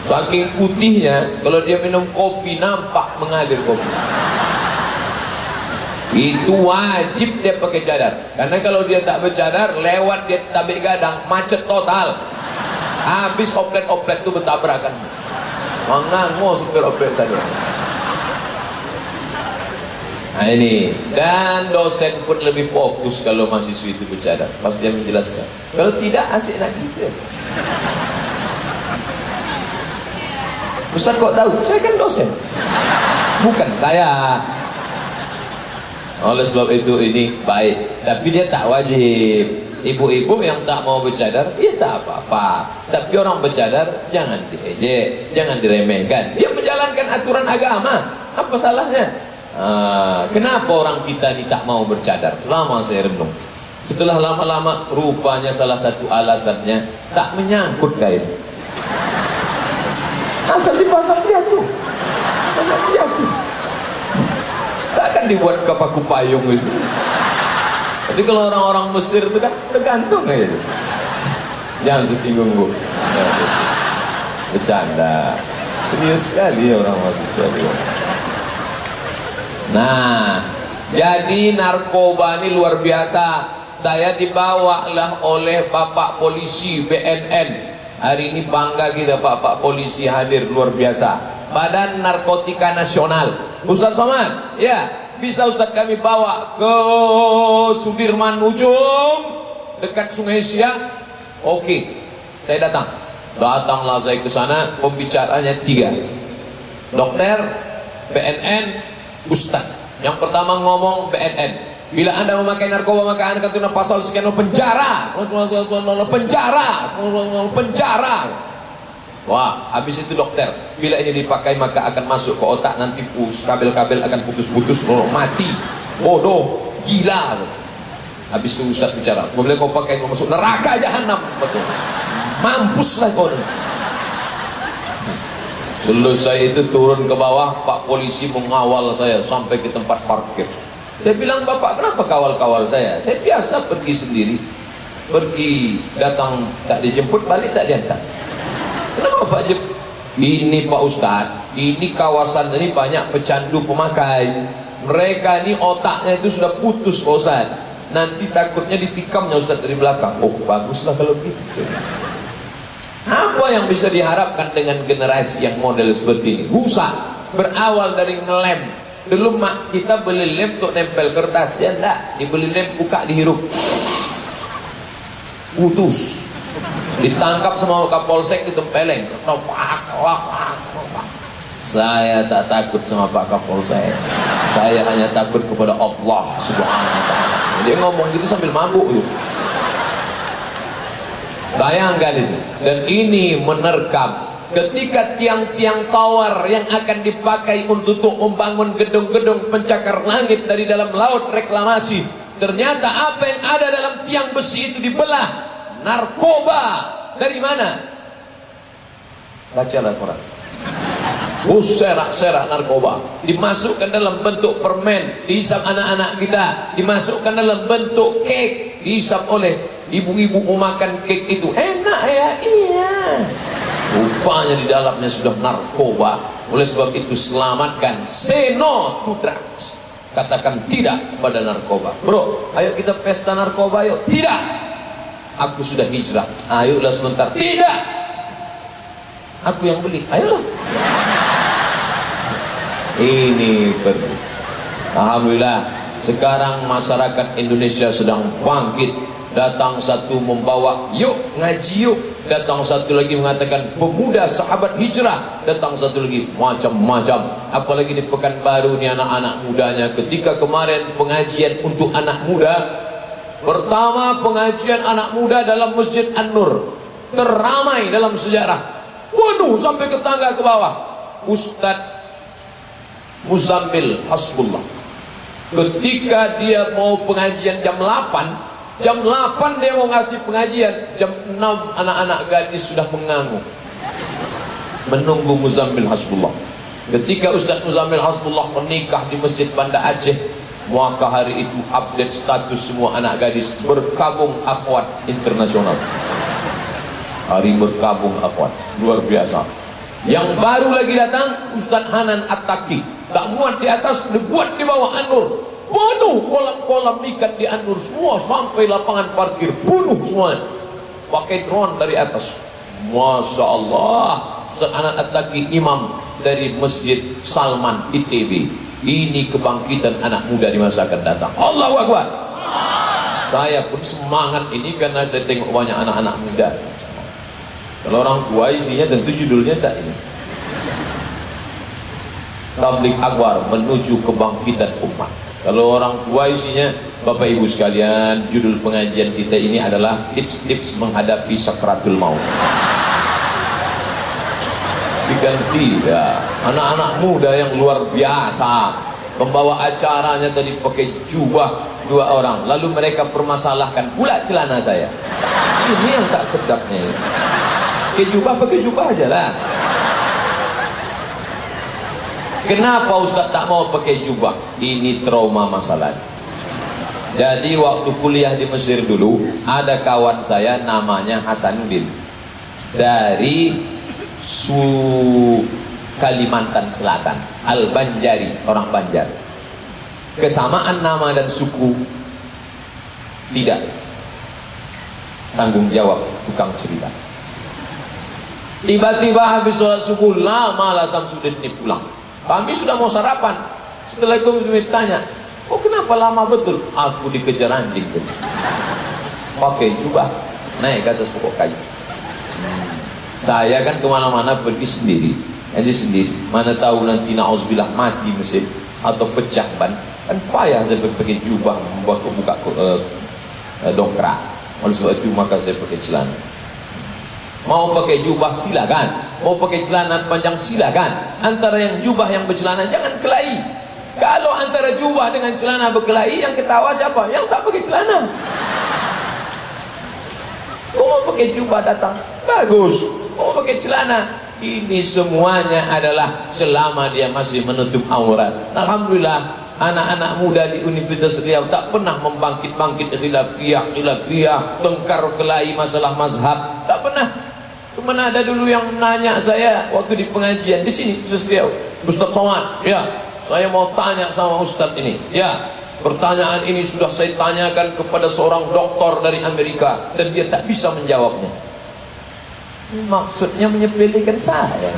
saking putihnya, kalau dia minum kopi nampak mengalir kopi. Itu wajib dia pakai cadar. Karena kalau dia tak bercadar, lewat dia tabik gadang, macet total. Habis oplet-oplet itu bertabrakan. Mengango supir oplet saja. Nah ini, dan dosen pun lebih fokus kalau mahasiswa itu bercadar pas dia menjelaskan. Kalau tidak, asik nak cerita. Ustaz kok tahu? Saya kan dosen, bukan saya. Oleh sebab itu ini baik, tapi dia tak wajib. Ibu-ibu yang tak mau bercadar, ya tak apa-apa. Tapi orang bercadar jangan diejek, jangan diremehkan. Dia menjalankan aturan agama, apa salahnya? Kenapa orang kita ini tak mau bercadar? Lama saya renung. Setelah lama-lama, rupanya salah satu alasannya tak menyangkut kain. Asal dipasang dia tuh, tak akan dibuat ke paku payung itu. Jadi kalau orang-orang Mesir itu kan tergantung aja. Jangan tersinggung bu. Bercanda. Serius sekali orang mahasiswa dia. Nah, jadi narkoba ini luar biasa. Saya dibawalah oleh Bapak Polisi BNN. Hari ini bangga kita Bapak Polisi hadir, luar biasa. Badan Narkotika Nasional. Ustaz Somad, ya, bisa Ustaz kami bawa ke Sudirman ujung dekat Sungai Siak? Oke, saya datang. Datanglah saya ke sana, pembicaranya 3. Dokter, BNN, Ustaz. Yang pertama ngomong BNN, bila anda memakai narkoba maka anda akan kena pasal sekian, penjara. Wah, habis itu dokter, bila ini dipakai maka akan masuk ke otak, nanti kabel-kabel akan putus-putus, mati, bodoh, gila. Habis itu Ustaz bicara, bila kau pakai kau masuk neraka jahanam, betul. Mampuslah kau. Selesai itu turun ke bawah, Pak Polisi mengawal saya sampai ke tempat parkir. Saya bilang, Bapak kenapa kawal-kawal saya? Saya biasa pergi sendiri. Pergi, datang tak dijemput, balik tak diantar. Kenapa Pak jemput? Ini Pak Ustadz, ini kawasan ini banyak pecandu pemakai. Mereka ini otaknya itu sudah putus Pak Ustadz. Nanti takutnya ditikamnya Ustadz dari belakang. Oh baguslah kalau begitu. Apa yang bisa diharapkan dengan generasi yang model seperti ini? Rusak. Berawal dari ngelem. Dulu mak kita beli lem untuk nempel kertas, dia enggak. Dibeli lem, buka, dihirup, putus. Ditangkap sama Kapolsek, ditempeleng. Saya tak takut sama Pak Kapolsek. Saya hanya takut kepada Allah Subhanahu wa ta'ala. Dia ngomong gitu sambil mabuk tuh. Bayangkan itu. Dan ini menerkam ketika tiang-tiang tower yang akan dipakai untuk membangun gedung-gedung pencakar langit dari dalam laut reklamasi, ternyata apa yang ada dalam tiang besi itu dibelah. Narkoba dari mana? Bacalah Quran. Serak-serak narkoba dimasukkan dalam bentuk permen, dihisap anak-anak kita, dimasukkan dalam bentuk kek, dihisap oleh ibu-ibu memakan kek itu. Enak ya? Iya. Rupanya di dalamnya sudah narkoba. Oleh sebab itu selamatkan, say no to drugs. Katakan tidak pada narkoba. Bro, ayo kita pesta narkoba yuk. Tidak. Aku sudah hijrah. Ayolah sebentar. Tidak. Aku yang beli. Ayolah. Ini perlu. Alhamdulillah sekarang masyarakat Indonesia sedang bangkit. Datang satu membawa yuk ngaji yuk, datang satu lagi mengatakan pemuda sahabat hijrah, datang satu lagi macam-macam. Apalagi di Pekanbaru ni anak-anak mudanya. Ketika kemarin pengajian untuk anak muda, pertama pengajian anak muda dalam Masjid An-Nur, teramai dalam sejarah, penuh sampai ke tangga ke bawah. Ustadz Muzammil Hasbullah, ketika dia mau pengajian jam 8 dia mau ngasih pengajian, jam 6 anak-anak gadis sudah mengangguk menunggu Muzammil Hasbullah. Ketika Ustadz Muzammil Hasbullah menikah di Masjid Banda Aceh, maka hari itu update status semua anak gadis berkabung akhwat internasional. Hari berkabung akhwat, luar biasa. Yang baru lagi datang Ustadz Hanan At-Taqi, tak muat di atas, dibuat di bawah An-Nur, penuh kolam-kolam ikan di An-Nur semua, sampai lapangan parkir penuh semua, pakai drone dari atas. Masya Allah. Ustadz Hanan At-Taqi imam dari Masjid Salman ITB. Ini kebangkitan anak muda di masa akan datang. Allahu Akbar. Saya pun semangat ini karena saya tengok banyak anak-anak muda. Kalau orang tua isinya tentu judulnya tak ini, Tabligh Akbar menuju kebangkitan umat. Kalau orang tua isinya, Bapak Ibu sekalian, judul pengajian kita ini adalah tips-tips menghadapi sakratul maut. Diganti ya, anak-anak muda yang luar biasa. Pembawa acaranya tadi pakai jubah 2 orang, lalu mereka permasalahkan pula celana saya. Ini yang tak sedapnya. Pakai jubah aja lah. Kenapa Ustaz tak mau pakai jubah? Ini trauma masalah. Jadi waktu kuliah di Mesir dulu, ada kawan saya namanya Hasanuddin dari Kalimantan Selatan, Al-Banjari, orang Banjar. Kesamaan nama dan suku tidak. Tanggung jawab tukang cerita. Tiba-tiba habis sholat subuh, lama Samsudin ini pulang. Kami sudah mau sarapan. Setelah itu tanya, oh kenapa lama betul? Aku dikejar anjing tuh. Pakai jubah, naik ke atas pokok kayu. Saya kan kemana-mana pergi sendiri, jadi sendiri. Mana tahu nanti na'udzubillah mati mesin atau pecah ban, kan payah saya pakai jubah membuat kebuka dongkrak. Oleh sebab itu maka saya pakai celana. Mau pakai jubah silakan, mau pakai celana panjang silakan. Antara yang jubah yang bercelana jangan kelahi. Kalau antara jubah dengan celana berkelahi, yang ketawa siapa? Yang tak pakai celana. Mau pakai jubah datang, bagus. Mau pakai celana, ini semuanya adalah selama dia masih menutup aurat. Alhamdulillah, anak-anak muda di Universitas Riau tak pernah membangkit-bangkit khilafiyah, tengkar kelahi masalah mazhab, tak pernah. Kemana ada dulu yang nanya saya waktu di pengajian di sini Universitas Riau, Ustaz Somad, ya saya mau tanya sama Ustaz ini, ya pertanyaan ini sudah saya tanyakan kepada seorang doktor dari Amerika dan dia tak bisa menjawabnya. Maksudnya menyepelekan saya.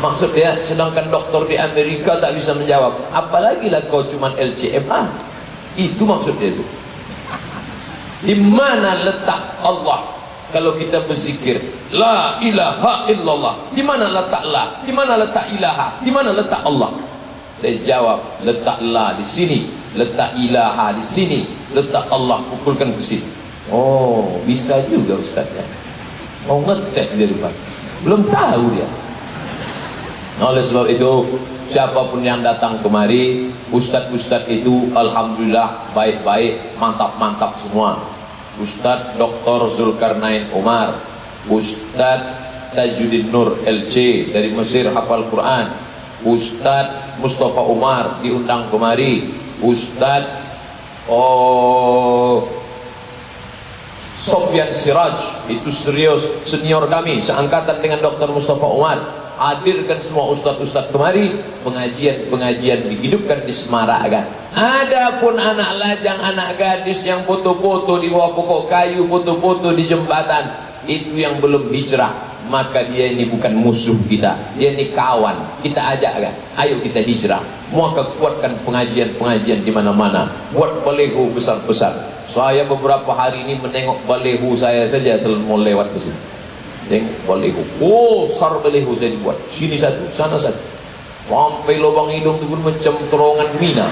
Maksudnya sedangkan doktor di Amerika tak bisa menjawab, apalagi lah kau cuman LCMA. Itu maksudnya itu. Di mana letak Allah kalau kita berzikir la ilaha illallah? Di mana letak la? Di mana letak ilaha? Di mana letak Allah? Saya jawab, letak la di sini, letak ilaha di sini, letak Allah pukulkan ke sini. Oh, bisa juga ustaznya. Mau ngetes dia depan, belum tahu dia. Oleh sebab itu, siapapun yang datang kemari, ustadz-ustadz itu alhamdulillah baik-baik, mantap-mantap semua. Ustadz Dr. Zulkarnain Umar, Ustadz Tajuddin Nur LC dari Mesir hafal Quran, Ustadz Mustafa Umar diundang kemari, Ustadz Sofyan Siraj, itu serius senior kami seangkatan dengan Dr. Mustafa Umar. Hadirkan semua ustadz-ustadz kemari, pengajian dihidupkan di Semarakan. Adapun anak lajang, anak gadis yang foto-foto di bawah pokok kayu, foto-foto di jembatan, itu yang belum hijrah, maka dia ini bukan musuh kita, dia ini kawan. Kita ajak kan, ayo kita hijrah. Maka kuatkan pengajian-pengajian di mana-mana. Buat baleho besar-besar. Saya beberapa hari ini menengok baleho saya saja selalu mau lewat ke sini. Tengok baleho. Oh, besar baleho saya dibuat. Sini satu, sana satu. Sampai lubang hidung itu pun macam terowongan Mina.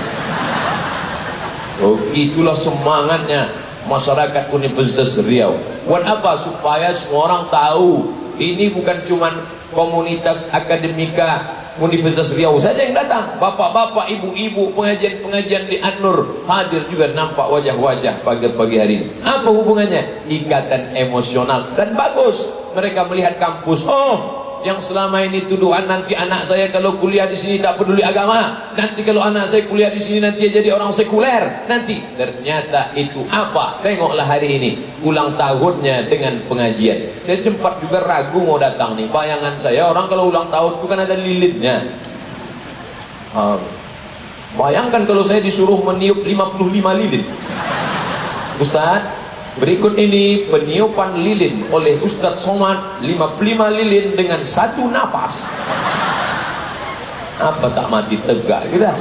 Oh, itulah semangatnya masyarakat Universitas Riau. Buat apa? Supaya semua orang tahu ini bukan cuman komunitas akademika Universitas Riau saja yang datang. Bapak-bapak, ibu-ibu, pengajian-pengajian di An-Nur hadir juga, nampak wajah-wajah pagi-pagi hari ini. Apa hubungannya? Ikatan emosional. Dan bagus mereka melihat kampus. Oh, yang selama ini tuduhan nanti anak saya kalau kuliah di sini tak peduli agama, nanti kalau anak saya kuliah di sini nanti jadi orang sekuler, nanti ternyata itu apa? Tengoklah hari ini ulang tahunnya dengan pengajian. Saya sempat juga ragu mau datang nih. Bayangan saya orang kalau ulang tahun itu kan ada lilinnya. Bayangkan kalau saya disuruh meniup 55 lilin. Ustaz, berikut ini peniupan lilin oleh Ustadz Somad, 55 lilin dengan satu napas. Apa tak mati tegak kita?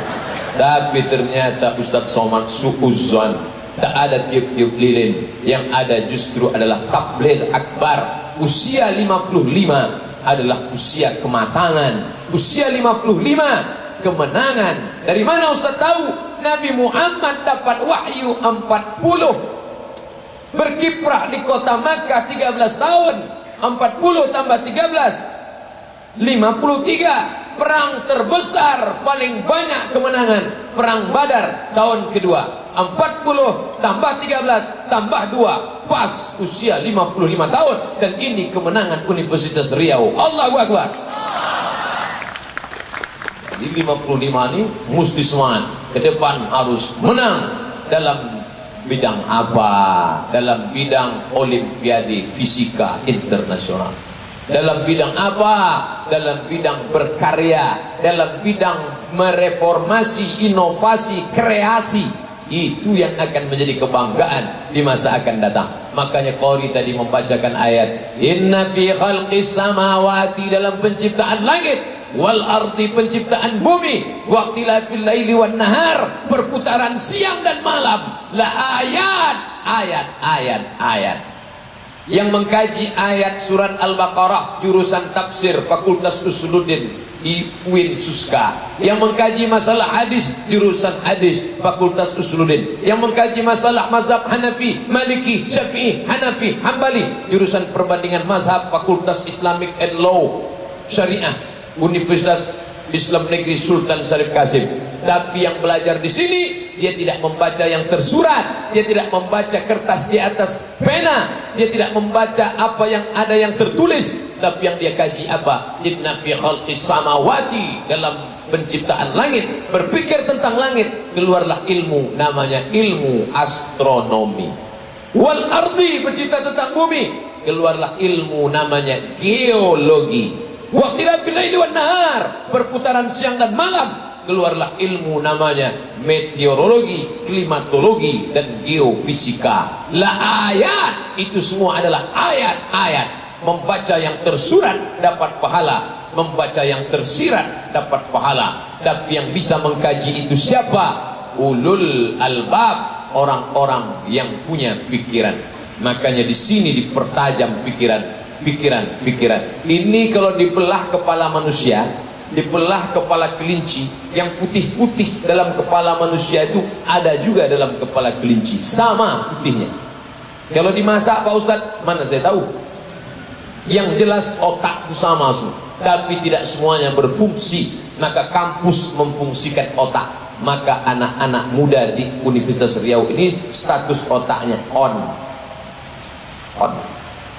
Tapi ternyata Ustadz Somad suuzon, tak ada tiup-tiup lilin. Yang ada justru adalah tabligh akbar. Usia 55 adalah usia kematangan. Usia 55 kemenangan. Dari mana Ustadz tahu? Nabi Muhammad dapat wahyu 40, berkiprah di kota Makkah 13 tahun. 40 tambah 13 53. Perang terbesar paling banyak kemenangan, Perang Badar tahun kedua. 40 tambah 13 tambah 2 pas usia 55 tahun. Dan ini kemenangan Universitas Riau. Allahu Akbar. Jadi 55 ini mesti semangat ke depan, harus menang. Dalam bidang apa? Dalam bidang Olimpiade Fisika Internasional. Dalam bidang apa? Dalam bidang berkarya. Dalam bidang mereformasi, inovasi, kreasi. Itu yang akan menjadi kebanggaan di masa akan datang. Makanya Qori tadi membacakan ayat Inna fi khalqis samawati, dalam penciptaan langit, wal ardi, penciptaan bumi, waqtilafil laili wan nahar, perputaran siang dan malam, la ayat. Yang mengkaji ayat surat Al-Baqarah jurusan tafsir Fakultas Usuluddin UIN Suska. Yang mengkaji masalah hadis jurusan hadis Fakultas Usuluddin. Yang mengkaji masalah mazhab Hanafi, Maliki, Syafi'i, Hanafi, Hambali jurusan perbandingan mazhab Fakultas Islamic and Law Syariah Universitas Islam Negeri Sultan Syarif Qasim. Tapi yang belajar di sini, dia tidak membaca yang tersurat, dia tidak membaca kertas di atas pena, dia tidak membaca apa yang ada yang tertulis, tapi yang dia kaji apa? Inna fi khalqis samawati, dalam penciptaan langit, berpikir tentang langit, keluarlah ilmu, namanya ilmu astronomi. Wal ardi, bercerita tentang bumi, keluarlah ilmu, namanya geologi. Waqtilafil laili wan nahar, perputaran siang dan malam, keluarlah ilmu, namanya meteorologi, klimatologi, dan geofisika. La ayat, itu semua adalah ayat-ayat. Membaca yang tersurat dapat pahala, membaca yang tersirat dapat pahala. Tapi yang bisa mengkaji itu siapa? Ulul albab, orang-orang yang punya pikiran. Makanya di sini dipertajam pikiran. Ini kalau dibelah kepala manusia, dibelah kepala kelinci, yang putih-putih dalam kepala manusia itu ada juga dalam kepala kelinci, sama putihnya. Kalau dimasak Pak Ustadz, mana saya tahu. Yang jelas otak itu sama semua, tapi tidak semuanya berfungsi. Maka kampus memfungsikan otak. Maka anak-anak muda di Universitas Riau ini status otaknya on.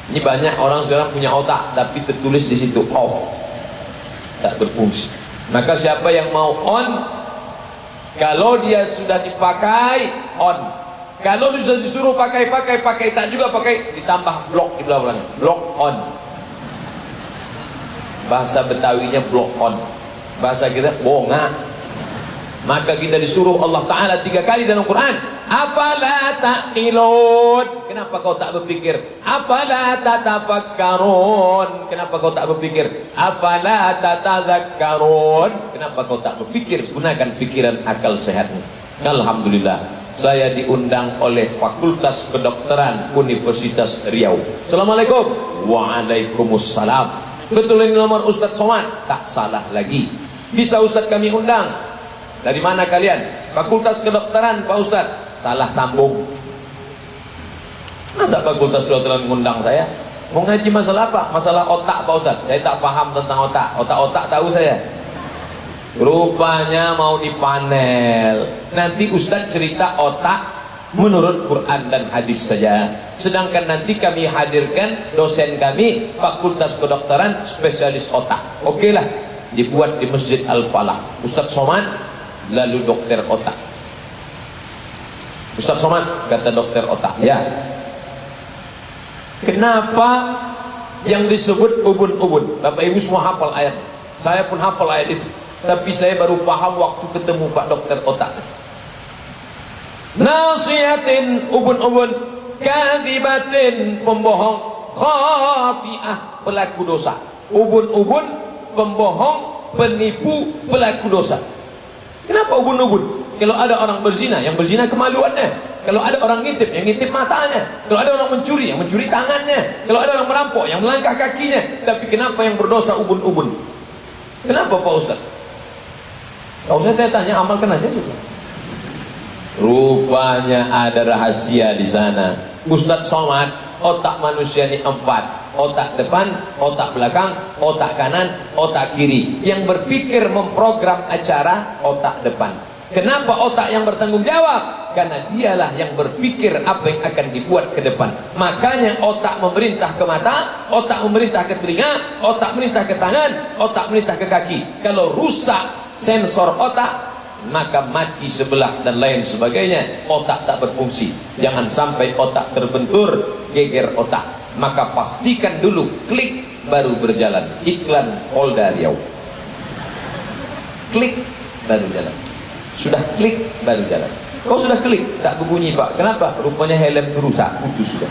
Ini banyak orang sekarang punya otak tapi tertulis di situ off, tak berfungsi. Maka siapa yang mau on, kalau dia sudah dipakai on, kalau dia sudah disuruh pakai tak juga pakai, ditambah blok di belakangnya, blok on. Bahasa Betawinya blok on, bahasa kita bonga. Maka kita disuruh Allah Ta'ala 3 kali dalam Quran, Afala taqilun. Kenapa kau tak berpikir? Afala tatafakkarun. Kenapa kau tak berpikir? Afala tatazakkarun. Kenapa kau tak berpikir? Gunakan pikiran akal sehatmu. Alhamdulillah, saya diundang oleh Fakultas Kedokteran Universitas Riau. Assalamualaikum. Waalaikumsalam. Betul ini nomor Ustadz Somad? Tak salah lagi. Bisa Ustadz kami undang? Dari mana kalian? Fakultas Kedokteran Pak Ustadz. Salah sambung. Masa Fakultas Kedokteran mengundang saya? Mau ngaji masalah apa? Masalah otak Pak Ustadz. Saya tak paham tentang otak. Otak-otak tahu saya. Rupanya mau dipanel. Nanti Ustadz cerita otak menurut Quran dan hadis saja. Sedangkan nanti kami hadirkan dosen kami Fakultas Kedokteran spesialis otak. Oke lah, dibuat di Masjid Al-Falah. Ustadz Somad lalu dokter otak. Ustadz Somad kata dokter otak. Ya. Kenapa yang disebut ubun-ubun? Bapak Ibu semua hafal ayat. Saya pun hafal ayat itu. Tapi saya baru paham waktu ketemu Pak dokter otak. Nasihatin, ubun-ubun, kadzibatin, pembohong, khati'ah, pelaku dosa. Ubun-ubun, pembohong, penipu, pelaku dosa. Kenapa ubun-ubun? Kalau ada orang berzina, yang berzina kemaluannya. Kalau ada orang ngintip, yang ngintip matanya. Kalau ada orang mencuri, yang mencuri tangannya. Kalau ada orang merampok, yang melangkah kakinya. Tapi kenapa yang berdosa ubun-ubun? Kenapa Pak Ustaz? Pak Ustaz saya tanya, amalkan aja sih. Rupanya ada rahasia di sana. Ustadz Somad, otak manusia ini 4. Otak depan, otak belakang, otak kanan, otak kiri. Yang berpikir memprogram acara, otak depan. Kenapa otak yang bertanggung jawab? Karena dialah yang berpikir apa yang akan dibuat ke depan. Makanya otak memerintah ke mata, otak memerintah ke telinga, otak memerintah ke tangan, otak memerintah ke kaki. Kalau rusak sensor otak, maka mati sebelah dan lain sebagainya. Otak tak berfungsi. Jangan sampai otak terbentur, geger otak. Maka pastikan dulu klik baru berjalan. Iklan Polda Riau. Klik baru jalan. Sudah klik baru jalan. Kau sudah klik tak berbunyi Pak. Kenapa? Rupanya helm itu rusak, putus sudah.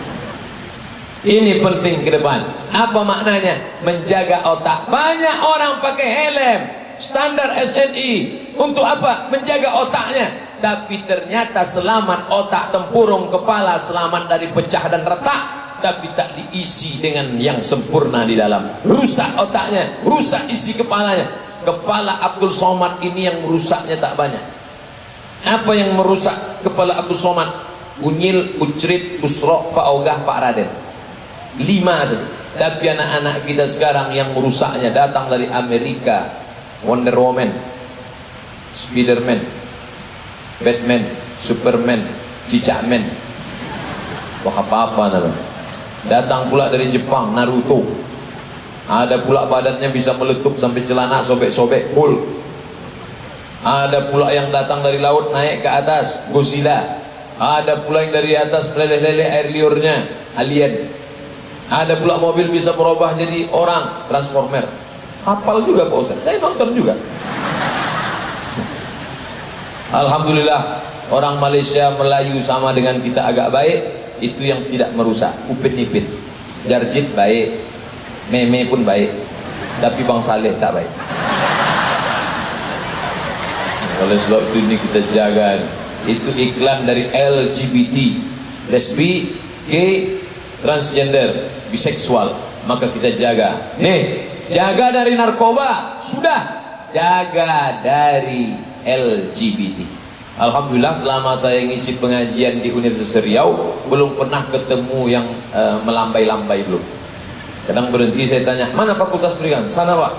Ini penting ke depan. Apa maknanya? Menjaga otak. Banyak orang pakai helm standar SNI. Untuk apa? Menjaga otaknya. Tapi ternyata selamat otak, tempurung kepala, selamat dari pecah dan retak, tapi tak diisi dengan yang sempurna di dalam. Rusak otaknya, rusak isi kepalanya. Kepala Abdul Somad ini yang merusaknya tak banyak. Apa yang merusak kepala Abdul Somad? Unyil, Ucrit, Busro, Pak Ogah, Pak Raden. 5 saja. Tapi anak-anak kita sekarang yang merusaknya datang dari Amerika. Wonder Woman, Spiderman, Batman, Superman, Cicakman. Wah apa-apa namanya. Datang pula dari Jepang, Naruto. Ada pula badannya bisa meletup sampai celana sobek-sobek, Hulk. Ada pula yang datang dari laut naik ke atas, Godzilla. Ada pula yang dari atas meleleh-leleh air liurnya, Alien. Ada pula mobil bisa berubah jadi orang, Transformer. Hafal juga Pak Ustaz, saya nonton juga. Alhamdulillah, orang Malaysia Melayu sama dengan kita agak baik. Itu yang tidak merusak. Upit-ipit, Jarjit baik, Meme pun baik, tapi Bang Saleh tak baik. Oleh sebab itu ini kita jaga. Itu iklan dari LGBT, lesbi, gay, transgender, biseksual. Maka kita jaga. Nih, jaga dari narkoba, sudah. Jaga dari LGBT. Alhamdulillah selama saya ngisi pengajian di Universitas Riau belum pernah ketemu yang melambai-lambai belum. Kadang berhenti saya tanya, mana fakultas pendidikan? Sana Pak.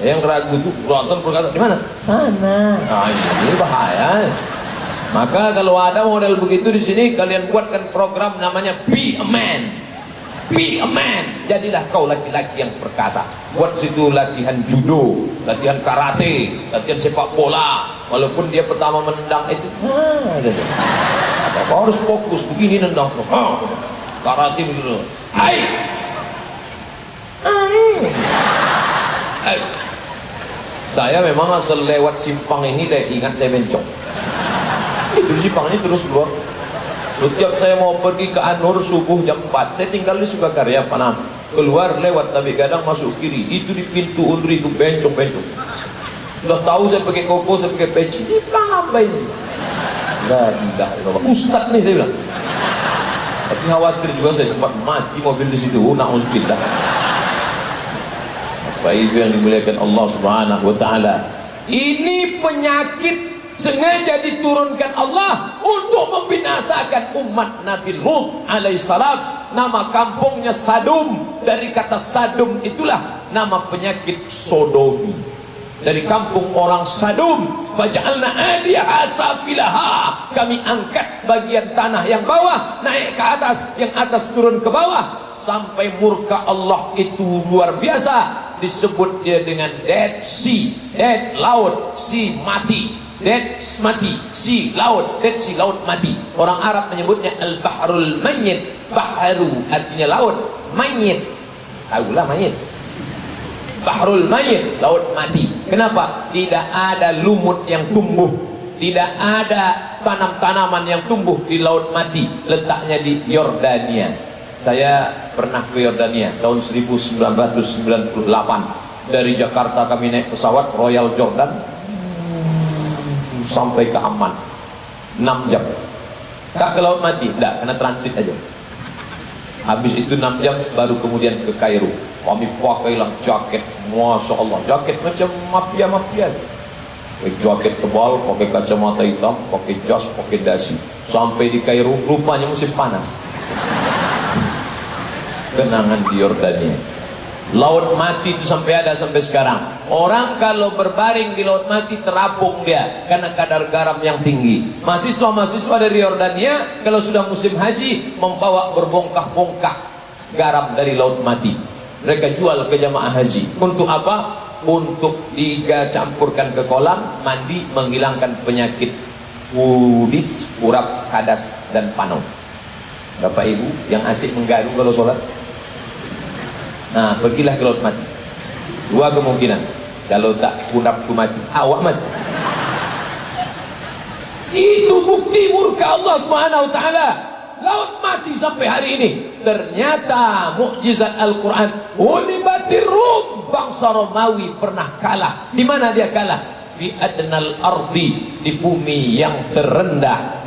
Yang ragu tuh nonton berkata, di mana? Sana. Nah, ini bahaya. Maka kalau ada model begitu di sini, kalian buatkan program namanya Be a Man. Be a Man. Jadilah kau laki-laki yang perkasa. Buat situ latihan judo, latihan karate, latihan sepak bola. Walaupun dia pertama menendang itu, kau harus fokus begini nendang. Karate begitu. Hai. Saya memang asal lewat simpang ini ingat saya bencong. betul sih Bang, ini terus keluar. Setiap saya mau pergi ke Anur subuh jam 4, saya tinggal di Sukakarya Panam, keluar lewat Tabi Gadang masuk kiri, itu di pintu Undri itu bencong-bencong. Sudah tahu saya pakai koko, saya pakai peci, ini Bang apa ini? Tidak, Ustadz nih saya bilang. Tapi khawatir juga saya sempat mati mobil di situ. Na'udzubillah. Bapak Ibu yang dimuliakan Allah Subhanahu wa taala. Ini penyakit sengaja diturunkan Allah untuk membinasakan umat Nabi Lut alaihissalam. Nama kampungnya Sadum, dari kata Sadum itulah nama penyakit sodomi. Dari kampung orang Sadum, faj'alna 'aliyaha safilaha, kami angkat bagian tanah yang bawah naik ke atas, yang atas turun ke bawah, sampai murka Allah itu luar biasa. Disebut dia dengan Dead Sea, Dead laut, Sea mati, Dead mati, Sea laut, Dead Sea laut mati. Orang Arab menyebutnya Al-Bahrul Mayyit. Bahru artinya laut, Mayyit tahulah Mayyit. Bahrul Mayyit, laut mati. Kenapa? Tidak ada lumut yang tumbuh, tidak ada tanam-tanaman yang tumbuh di laut mati. Letaknya di Yordania. Saya pernah ke Yordania tahun 1998. Dari Jakarta kami naik pesawat Royal Jordan sampai ke Amman 6 jam. Tak ke laut mati, tidak, kena transit aja. Habis itu 6 jam baru kemudian ke Kairo. Kami pakailah jaket, Masya Allah, jaket macam mafia-mafia. Pakai jaket tebal, pakai kacamata hitam, pakai jas, pakai dasi. Sampai di Kairo, rupanya musim panas. Kenangan di Yordania. Laut mati itu sampai ada sampai sekarang. Orang kalau berbaring di laut mati terapung dia karena kadar garam yang tinggi. Mahasiswa-mahasiswa dari Yordania kalau sudah musim haji membawa berbongkah-bongkah garam dari laut mati. Mereka jual ke jamaah haji. Untuk apa? Untuk dicampurkan ke kolam mandi, menghilangkan penyakit kudis, kurap, kadas, dan panon. Bapak Ibu yang asik menggaru kalau sholat, nah pergilah ke laut mati. Dua kemungkinan, kalau tak kurap tu mati, awak mati. Itu bukti murka Allah Subhanahu wa taala. Laut mati sampai hari ini. Ternyata mukjizat Al-Quran. Ulibatir Rum, bangsa Romawi pernah kalah. Di mana dia kalah? Fi adnal ardi, di bumi yang terendah.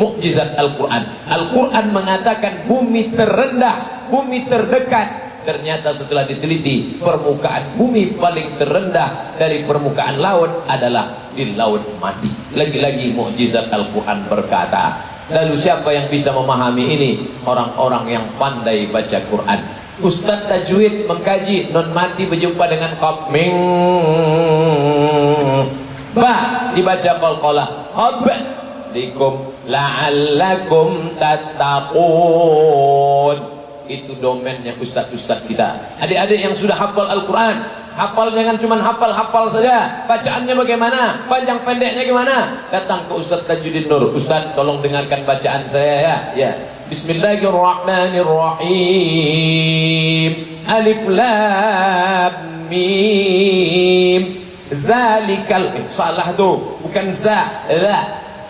Mukjizat Al-Quran. Al-Quran mengatakan bumi terendah, bumi terdekat. Ternyata setelah diteliti, permukaan bumi paling terendah dari permukaan laut adalah di laut mati. Lagi-lagi mukjizat Al-Quran berkata. Lalu siapa yang bisa memahami ini? Orang-orang yang pandai baca Quran. Ustaz tajwid mengkaji non mati berjumpa dengan qaf ming ba dibaca qalqalah hab dikum la'allakum tattaqun. Itu domennya ustaz-ustaz kita. Adik-adik yang sudah hafal Al-Quran, hafal jangan cuma hafal saja. Bacaannya bagaimana? Panjang pendeknya gimana? Datang ke Ustaz Tajuddin Nur. Ustaz, tolong dengarkan bacaan saya ya. Ya. Bismillahirrahmanirrahim. Alif lam mim. Zalikal salah tuh, bukan za, la.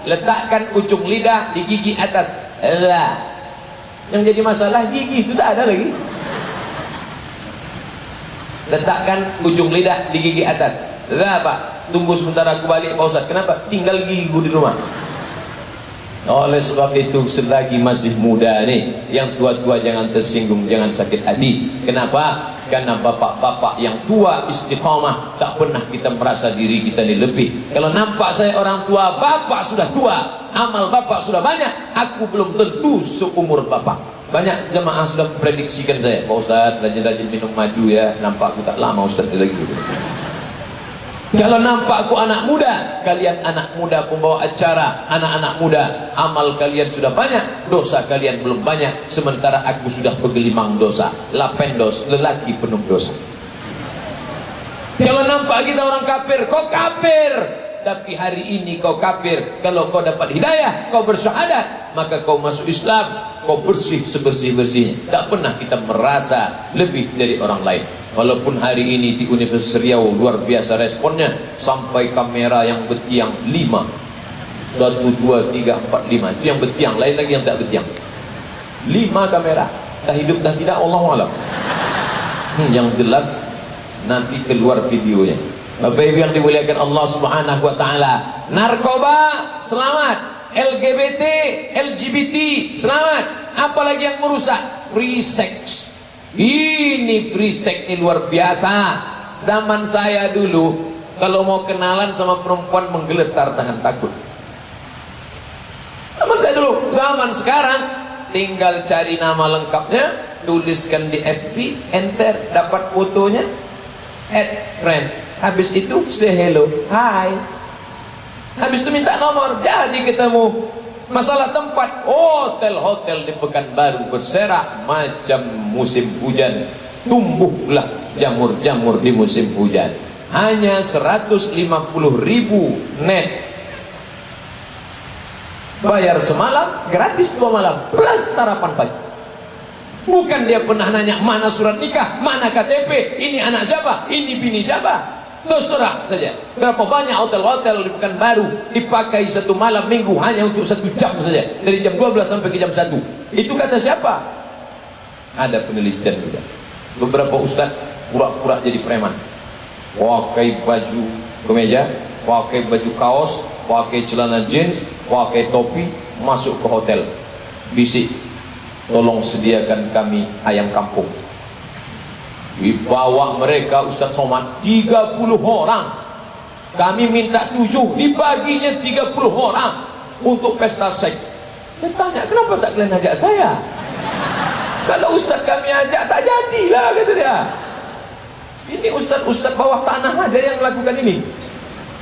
Letakkan ujung lidah di gigi atas. La. Yang jadi masalah gigi itu tak ada lagi. Letakkan ujung lidah di gigi atas. Apa? Tunggu sebentar aku balik Pak Ustaz. Kenapa? Tinggal gigiku di rumah. Oleh sebab itu selagi masih muda nih, yang tua-tua jangan tersinggung, jangan sakit hati. Kenapa? Karena bapak-bapak yang tua istiqamah, tak pernah kita merasa diri kita ini lebih. Kalau nampak saya orang tua, bapak sudah tua, amal bapak sudah banyak, aku belum tentu seumur bapak. Banyak jemaah sudah memprediksikan saya, Pak Ustaz rajin-rajin minum madu ya, nampak aku tak lama Ustaz lagi gitu. Kalau nampak aku anak muda, kalian anak muda pembawa acara, anak-anak muda, amal kalian sudah banyak, dosa kalian belum banyak, sementara aku sudah bergelimang dosa, lapendos, lelaki penuh dosa. Kalau nampak kita orang kafir, kau kafir, tapi hari ini kau kafir. Kalau kau dapat hidayah, kau bersyahadat, maka kau masuk Islam, kau bersih sebersih-bersihnya. Tak pernah kita merasa lebih dari orang lain. Walaupun hari ini di Universitas Riau luar biasa responnya, sampai kamera yang bertiang 5 1, 2, 3, 4, 5. Itu yang betiang, lain lagi yang tak betiang. 5 kamera. Tak hidup dah tidak, Allahu'alam. Yang jelas nanti keluar videonya. Bapak Ibu yang dimuliakan Allah Subhanahu wa taala, narkoba selamat, LGBT selamat, apalagi yang merusak free sex. Ini free sex ini luar biasa. Zaman saya dulu kalau mau kenalan sama perempuan menggeletar tangan takut. Zaman saya dulu, zaman sekarang tinggal cari nama lengkapnya, tuliskan di FB, enter, dapat fotonya, add friend. Habis itu say hello, hi. Habis itu minta nomor, jadi ketemu. Masalah tempat, hotel-hotel di Pekanbaru berserak macam musim hujan. Tumbuhlah jamur-jamur di musim hujan. Hanya 150.000 net. Bayar semalam, gratis 2 malam, plus sarapan pagi. Bukan dia pernah nanya mana surat nikah, mana KTP, ini anak siapa, ini bini siapa. Terserah saja. Berapa banyak hotel-hotel di Pekanbaru dipakai 1 malam minggu hanya untuk 1 jam saja, dari jam 12 sampai ke jam 1. Itu kata siapa? Ada penelitian juga. Beberapa ustaz pura-pura jadi preman, pakai baju kemeja, pakai baju kaos, pakai celana jeans, pakai topi, masuk ke hotel, bisik, tolong sediakan kami ayam kampung. Dibawa mereka Ustaz Somad 30 orang. Kami minta 7, dibaginya 30 orang untuk pesta seks. Saya tanya, kenapa tak kalian ajak saya? Kalau Ustaz kami ajak tak jadilah, kata dia. Ini Ustaz-Ustaz bawah tanah aja yang melakukan ini.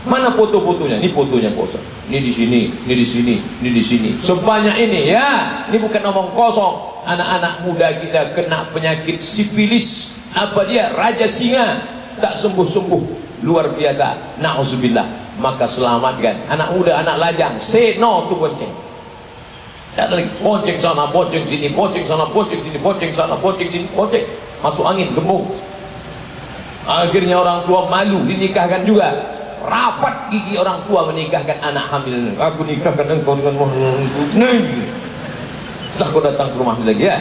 Mana foto-fotonya? Ini fotonya Pak Ustaz. Ini di sini, ini di sini, ini di sini. Sebanyak ini ya. Ini bukan omong kosong. Anak-anak muda kita kena penyakit sifilis. Apa dia? Raja singa, tak sembuh-sembuh, luar biasa. Na'udzubillah. Maka selamatkan anak muda, anak lajang. Say no to bonceng. Tak lagi bonceng sana, bonceng sini, bonceng sana, bonceng sini, bonceng sana, bonceng sini, bonceng. Masuk angin, gembung. Akhirnya orang tua malu, dinikahkan juga. Rapat gigi orang tua menikahkan anak hamil. Aku nikahkan engkau dengan sah kau datang ke rumah lagi ya.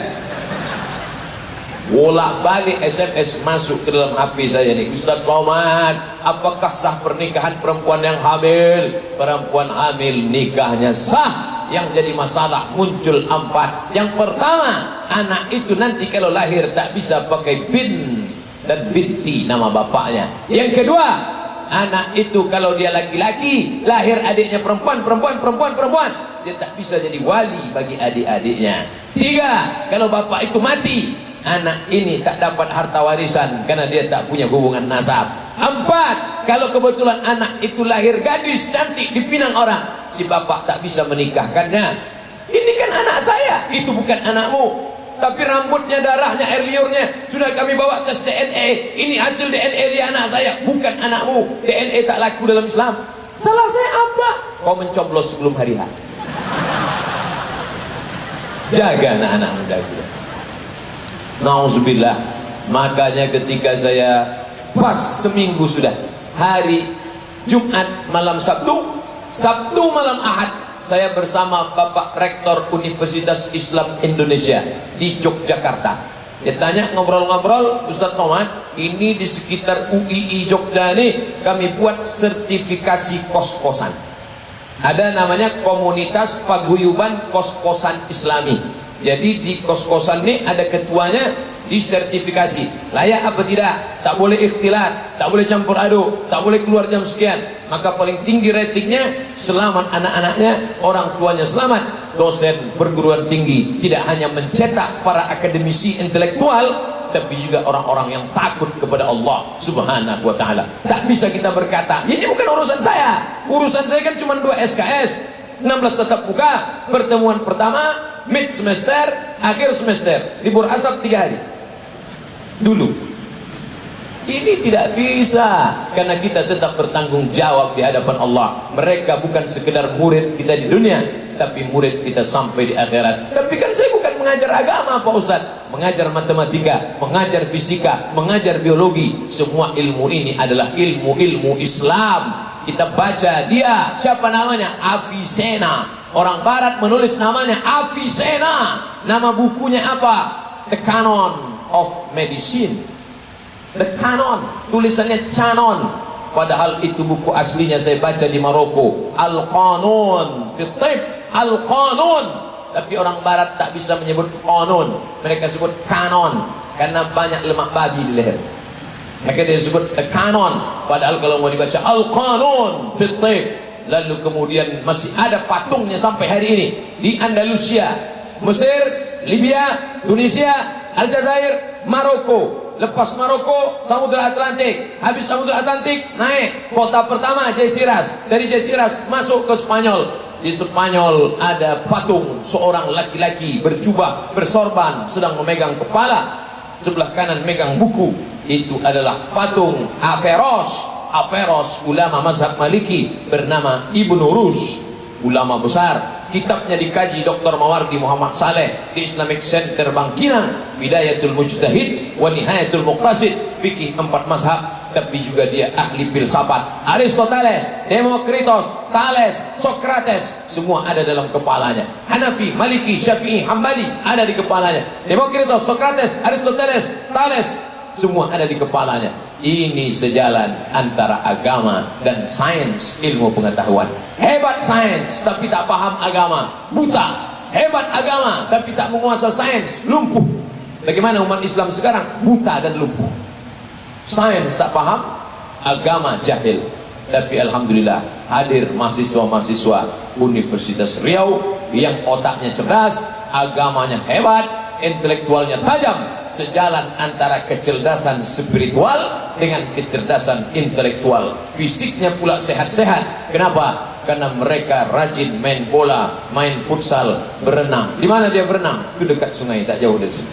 Bolak-balik SMS masuk ke dalam HP saya nih, Ustaz Somad, apakah sah pernikahan perempuan yang hamil? Perempuan hamil nikahnya sah. Yang jadi masalah muncul 4. Yang pertama, anak itu nanti kalau lahir tak bisa pakai bin dan binti nama bapaknya. Yang kedua, anak itu kalau dia laki-laki, lahir adiknya perempuan, dia tak bisa jadi wali bagi adik-adiknya. 3, kalau bapak itu mati, anak ini tak dapat harta warisan karena dia tak punya hubungan nasab. 4, kalau kebetulan anak itu lahir gadis cantik dipinang orang, si bapak tak bisa menikahkannya. Ini kan anak saya, itu bukan anakmu. Tapi rambutnya, darahnya, air liurnya sudah kami bawa tes DNA. Ini hasil DNA dia anak saya, bukan anakmu. DNA tak laku dalam Islam. Salah saya apa? Kau mencoblos sebelum hari H. Jaga anak-anak muda kita. Nauzubillah. Makanya ketika saya pas seminggu sudah, hari Jumat malam Sabtu, Sabtu malam Ahad, saya bersama Bapak Rektor Universitas Islam Indonesia di Yogyakarta. Dia tanya, ngobrol-ngobrol, Ustaz Somad, ini di sekitar UII Jogja ini kami buat sertifikasi kos-kosan. Ada namanya Komunitas Paguyuban Kos-kosan Islami. Jadi di kos-kosan ini ada ketuanya, disertifikasi. Layak apa tidak? Tak boleh ikhtilat, tak boleh campur aduk, tak boleh keluar jam sekian. Maka paling tinggi ratingnya, selamat anak-anaknya, orang tuanya selamat. Dosen perguruan tinggi tidak hanya mencetak para akademisi intelektual, tapi juga orang-orang yang takut kepada Allah Subhanahu wa ta'ala. Tak bisa kita berkata, ini bukan urusan saya. Urusan saya kan cuma 2 SKS, 16 tetap muka, pertemuan pertama, mid semester, akhir semester, libur asap 3 hari dulu. Ini tidak bisa, karena kita tetap bertanggung jawab di hadapan Allah. Mereka bukan sekedar murid kita di dunia, tapi murid kita sampai di akhirat. Tapi kan saya bukan mengajar agama Pak Ustaz, mengajar matematika, mengajar fisika, mengajar biologi. Semua ilmu ini adalah ilmu-ilmu Islam. kita baca dia, siapa namanya? Avicenna. Orang barat menulis namanya Avicenna. Nama bukunya apa? The Canon of Medicine. The Canon, tulisannya Canon, padahal itu buku aslinya saya baca di Maroko, Al-Qanun fi Tib, Al-Qanun. Tapi orang barat tak bisa menyebut Qanun, mereka sebut Canon karena banyak lemak babi di leher. Maka dia sebut The Canon, padahal kalau mau dibaca Al-Qanun fi Tib. Lalu kemudian masih ada patungnya sampai hari ini di Andalusia, Mesir, Libya, Tunisia, Aljazair, Maroko. Lepas Maroko, Samudra Atlantik. Habis Samudra Atlantik, naik kota pertama Algeciras. Dari Algeciras masuk ke Spanyol. Di Spanyol ada patung seorang laki-laki berjubah, bersorban, sedang memegang kepala, sebelah kanan megang buku. Itu adalah patung Averroes. Averroes, ulama mazhab Maliki, bernama Ibnu Rus, ulama besar. Kitabnya dikaji Dr. Mawardi Muhammad Saleh di Islamic Center Bangkinang, Bidayatul Mujtahid wa Nihayatul Muqtasid, fikih 4 mazhab. Tapi juga dia ahli filsafat. Aristoteles, Demokritos, Thales, Socrates, semua ada dalam kepalanya. Hanafi, Maliki, Syafi'i, Hambali ada di kepalanya. Demokritos, Socrates, Aristoteles, Thales, semua ada di kepalanya. Ini sejalan antara agama dan sains, ilmu pengetahuan. Hebat sains tapi tak paham agama, buta. Hebat agama tapi tak menguasai sains, lumpuh. Bagaimana umat Islam sekarang? Buta dan lumpuh. Sains tak paham, agama jahil. Tapi alhamdulillah hadir mahasiswa-mahasiswa Universitas Riau yang otaknya cerdas, agamanya hebat, intelektualnya tajam. Sejalan antara kecerdasan spiritual dengan kecerdasan intelektual. Fisiknya pula sehat-sehat. Kenapa? Karena mereka rajin main bola, main futsal, berenang. Di mana dia berenang? Itu dekat sungai, tak jauh dari sini.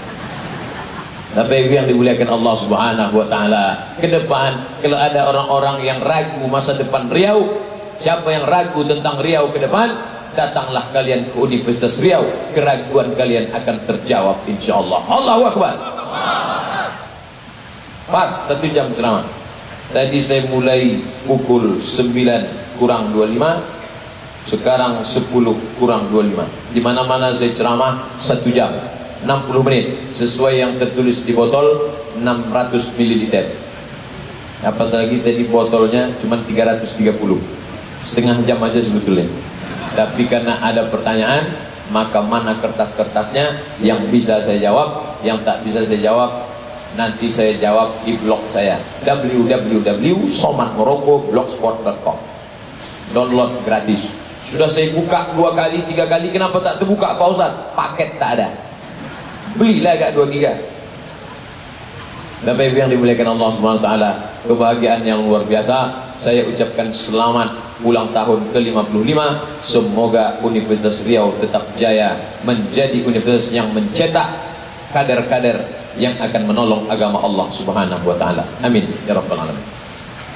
Tapi yang dimuliakan Allah Subhanahu wa taala, ke depan kalau ada orang-orang yang ragu masa depan Riau, siapa yang ragu tentang Riau ke depan, datanglah kalian ke Universitas Riau, keraguan kalian akan terjawab insyaallah. Allahu Akbar. Pas 1 jam ceramah. Tadi saya mulai pukul 9 kurang 25, sekarang 10 kurang 25. Di mana-mana saya ceramah 1 jam 60 menit sesuai yang tertulis di botol 600 ml. Apalagi tadi botolnya cuma 330, setengah jam aja sebetulnya. Tapi karena ada pertanyaan, maka mana kertas-kertasnya yang bisa saya jawab, yang tak bisa saya jawab nanti saya jawab di blog saya www.somanmorocco.blogspot.com. Download gratis. Sudah saya buka 2 kali 3 kali, kenapa tak terbuka Pak Ustaz? Paket tak ada. Belilah agak 2 giga. Bapak Ibu yang dimuliakan Allah Subhanahu wa taala, kebahagiaan yang luar biasa. Saya ucapkan selamat ulang tahun ke-55. Semoga Universitas Riau tetap jaya menjadi universitas yang mencetak kader-kader yang akan menolong agama Allah Subhanahu wa taala. Amin ya rabbal alamin.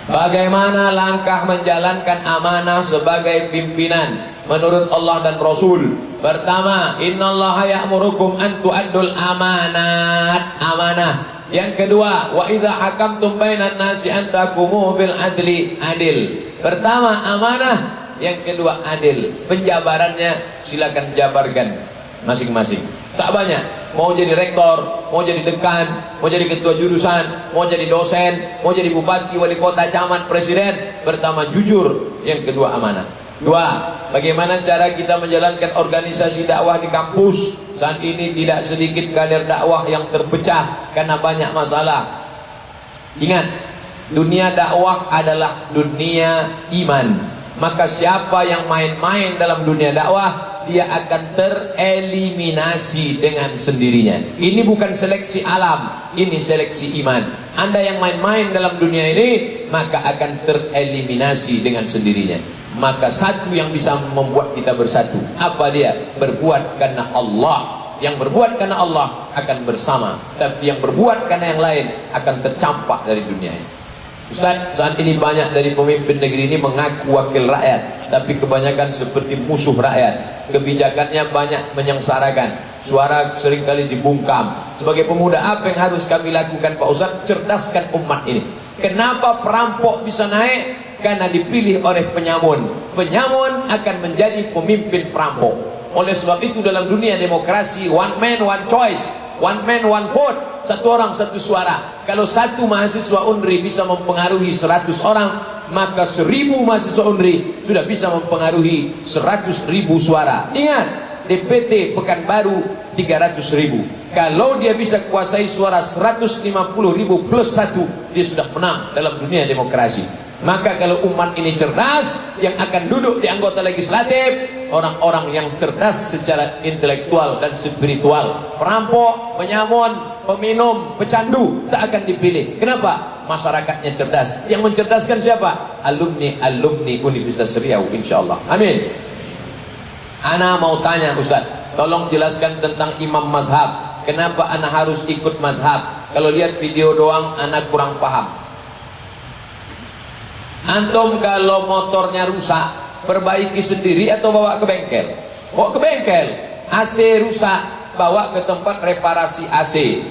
Bagaimana langkah menjalankan amanah sebagai pimpinan menurut Allah dan Rasul? Pertama, innallaha ya'murukum an tu'addul amanat, amanah. Yang kedua, wa idza hakamtum bainan nasi an taqumu bil adli, adil. Pertama amanah, yang kedua adil. Penjabarannya silakan jabarkan masing-masing. Tak banyak. Mau jadi rektor, mau jadi dekan, mau jadi ketua jurusan, mau jadi dosen, mau jadi bupati, wali kota, camat, presiden. Pertama jujur, yang kedua amanah. 2, bagaimana cara kita menjalankan organisasi dakwah di kampus? Saat ini tidak sedikit kader dakwah yang terpecah karena banyak masalah. Ingat, dunia dakwah adalah dunia iman. Maka siapa yang main-main dalam dunia dakwah, dia akan tereliminasi dengan sendirinya. Ini bukan seleksi alam, ini seleksi iman. Anda yang main-main dalam dunia ini, maka akan tereliminasi dengan sendirinya. Maka satu yang bisa membuat kita bersatu, apa dia? Berbuat karena Allah. Yang berbuat karena Allah akan bersama, tapi yang berbuat karena yang lain akan tercampak dari dunia ini. Ustaz, saat ini banyak dari pemimpin negeri ini mengaku wakil rakyat, tapi kebanyakan seperti musuh rakyat. Kebijakannya banyak menyengsarakan, suara seringkali dibungkam. Sebagai pemuda, apa yang harus kami lakukan Pak Ustaz? Cerdaskan umat ini. Kenapa perampok bisa naik? karena dipilih oleh penyamun. Penyamun akan menjadi pemimpin perampok. Oleh sebab itu dalam dunia demokrasi, one man one choice, one man one vote, satu orang satu suara. Kalau satu mahasiswa UNRI bisa mempengaruhi 100 orang, maka 1000 mahasiswa UNRI sudah bisa mempengaruhi 100.000 suara. Ingat, DPT Pekanbaru 300.000. Kalau dia bisa kuasai suara 150.000 plus 1, dia sudah menang dalam dunia demokrasi. Maka kalau umat ini cerdas, yang akan duduk di anggota legislatif orang-orang yang cerdas secara intelektual dan spiritual. Perampok, penyamun, peminum, pecandu tak akan dipilih. Kenapa? Masyarakatnya cerdas. Yang mencerdaskan siapa? Alumni Universitas Riau, insyaallah. Amin. Ana mau tanya Ustaz, tolong jelaskan tentang imam mazhab. Kenapa ana harus ikut mazhab? Kalau lihat video doang ana kurang paham. Antum kalau motornya rusak, perbaiki sendiri atau bawa ke bengkel? Bawa ke bengkel. AC rusak, bawa ke tempat reparasi AC.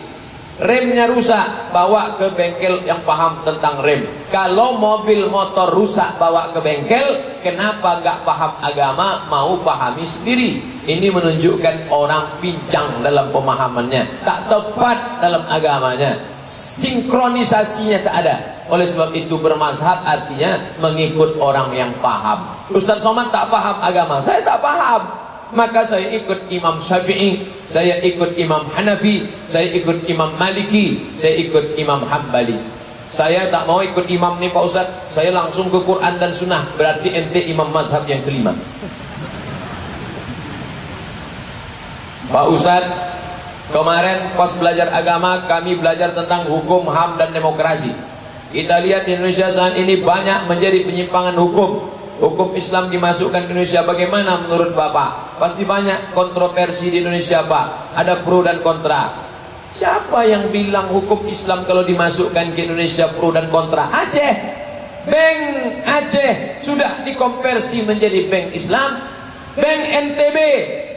Remnya rusak, bawa ke bengkel yang paham tentang rem. Kalau mobil motor rusak, bawa ke bengkel. Kenapa nggak paham agama, mau pahami sendiri? Ini menunjukkan orang pincang dalam pemahamannya, tak tepat dalam agamanya, sinkronisasinya tak ada. Oleh sebab itu bermazhab artinya mengikut orang yang paham. Ustaz Somad tak paham agama, saya tak paham, maka saya ikut Imam Syafi'i, saya ikut Imam Hanafi, saya ikut Imam Maliki, saya ikut Imam Hambali. Saya tak mau ikut imam nih Pak Ustaz, saya langsung ke Quran dan Sunnah. Berarti ente imam mazhab yang kelima. Pak Ustaz, kemarin pas belajar agama kami belajar tentang hukum, HAM dan demokrasi. Kita lihat di Indonesia saat ini banyak menjadi penyimpangan hukum. Hukum Islam dimasukkan ke Indonesia, bagaimana menurut Bapak? Pasti banyak kontroversi di Indonesia Pak, ada pro dan kontra. Siapa yang bilang hukum Islam kalau dimasukkan ke Indonesia pro dan kontra? Aceh, Bank Aceh sudah dikonversi menjadi bank Islam. Bank NTB,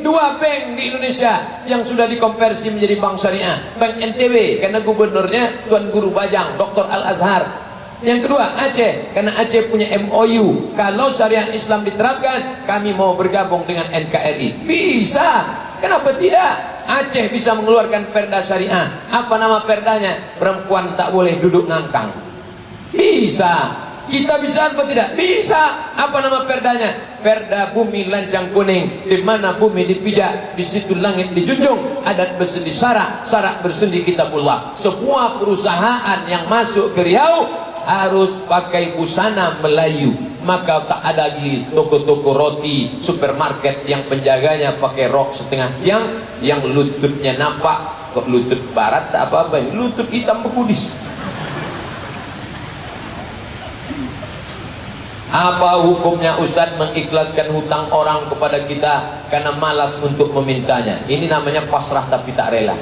2 bank di Indonesia yang sudah dikonversi menjadi bank syariah. Bank NTB karena gubernurnya Tuan Guru Bajang, Dr. Al-Azhar. Yang kedua Aceh, karena Aceh punya MOU, kalau syariat Islam diterapkan kami mau bergabung dengan NKRI. Bisa, kenapa tidak? Aceh bisa mengeluarkan perda syariah. Apa nama perdanya? Perempuan tak boleh duduk ngangkang. Bisa. Kita bisa apa tidak? Bisa. Apa nama perdanya? Perda bumi lancang kuning. Di mana bumi dipijak, di situ langit dijunjung. Adat bersendi syarak, syarak bersendi kitabullah. Semua perusahaan yang masuk ke Riau harus pakai busana Melayu. Maka tak ada lagi toko-toko roti, supermarket yang penjaganya pakai rok setengah tiang, yang lututnya nampak. Kok lutut barat tak apa-apa, lutut hitam bekudis. Apa hukumnya Ustadz mengikhlaskan hutang orang kepada kita karena malas untuk memintanya? Ini namanya pasrah tapi tak rela.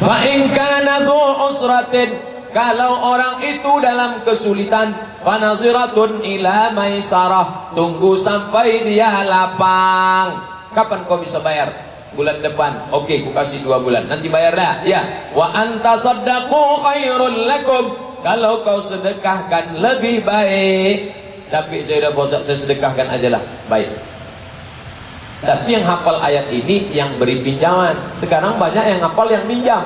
Fa in kana dzu usratin, kalau orang itu dalam kesulitan, fanaziratun ila maisarah, tunggu sampai dia lapang. Kapan kau bisa bayar? Bulan depan. Oke, ku kasih 2 bulan. Nanti bayar dah. Ya. Wa anta saddaqu khairul lakum. Kalau kau sedekahkan lebih baik. Tapi saya udah bosan, saya sedekahkan aja lah. Baik. Tapi yang hafal ayat ini yang beri pinjaman. Sekarang banyak yang hafal yang pinjam.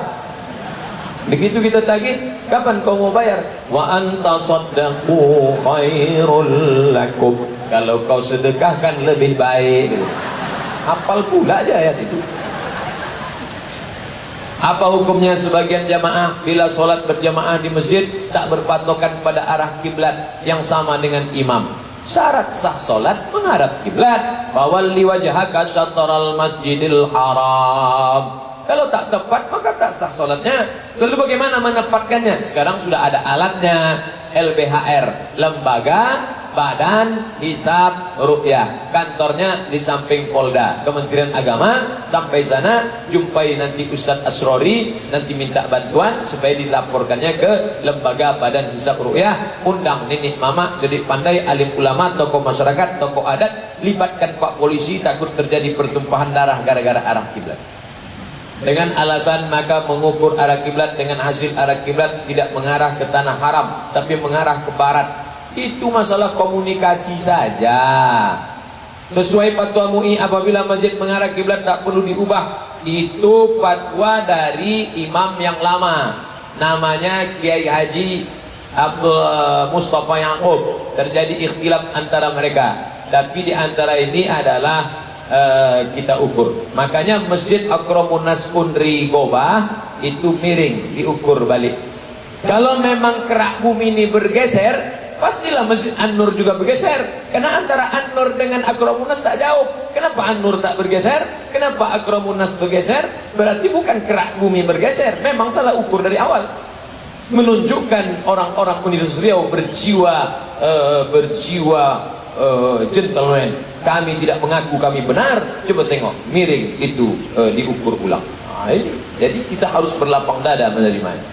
Begitu kita tagih, kapan kau mau bayar? Wa anta saddaqu khairul lakum. Kalau kau sedekahkan lebih baik. Hafal pula aja ayat itu. Apa hukumnya sebagian jamaah bila sholat berjamaah di masjid tak berpatokan pada arah kiblat yang sama dengan imam? Syarat sah sholat menghadap kiblat. Fawalli wajhaka syatral masjidil haram. Kalau tak tepat maka tak sah sholatnya. Lalu bagaimana menepatkannya? Sekarang sudah ada alatnya. LBHR, Lembaga Badan Hisab Ru'yah, kantornya di samping Polda, Kementerian Agama. Sampai sana jumpai nanti Ustadz Asrori, nanti minta bantuan supaya dilaporkannya ke Lembaga Badan Hisab Ru'yah. Undang nenek mama, cerdik pandai, alim ulama, tokoh masyarakat, tokoh adat, libatkan Pak Polisi, takut terjadi pertumpahan darah gara-gara arah kiblat. Dengan alasan maka mengukur arah kiblat dengan hasil arah kiblat tidak mengarah ke tanah haram tapi mengarah ke barat. Itu masalah komunikasi saja. Sesuai fatwa MUI, apabila masjid mengarah kiblat tak perlu diubah. Itu fatwa dari imam yang lama, namanya Kiai Haji Abdul Mustafa Yaqub. Terjadi ikhtilaf antara mereka, tapi di antara ini adalah kita ukur. Makanya Masjid Akramun Nas Unri Gobah itu miring, diukur balik. Kalau memang kerak bumi ini bergeser, pastilah Masjid An-Nur juga bergeser. Karena antara An-Nur dengan Akramun Nas tak jauh. Kenapa An-Nur tak bergeser? Kenapa Akramun Nas bergeser? Berarti bukan kerak bumi bergeser, memang salah ukur dari awal. Menunjukkan orang-orang Universitas Riau berjiwa gentleman. Kami tidak mengaku kami benar. Coba tengok, miring itu diukur ulang. Nah, ini. Jadi kita harus berlapang dada menerimanya.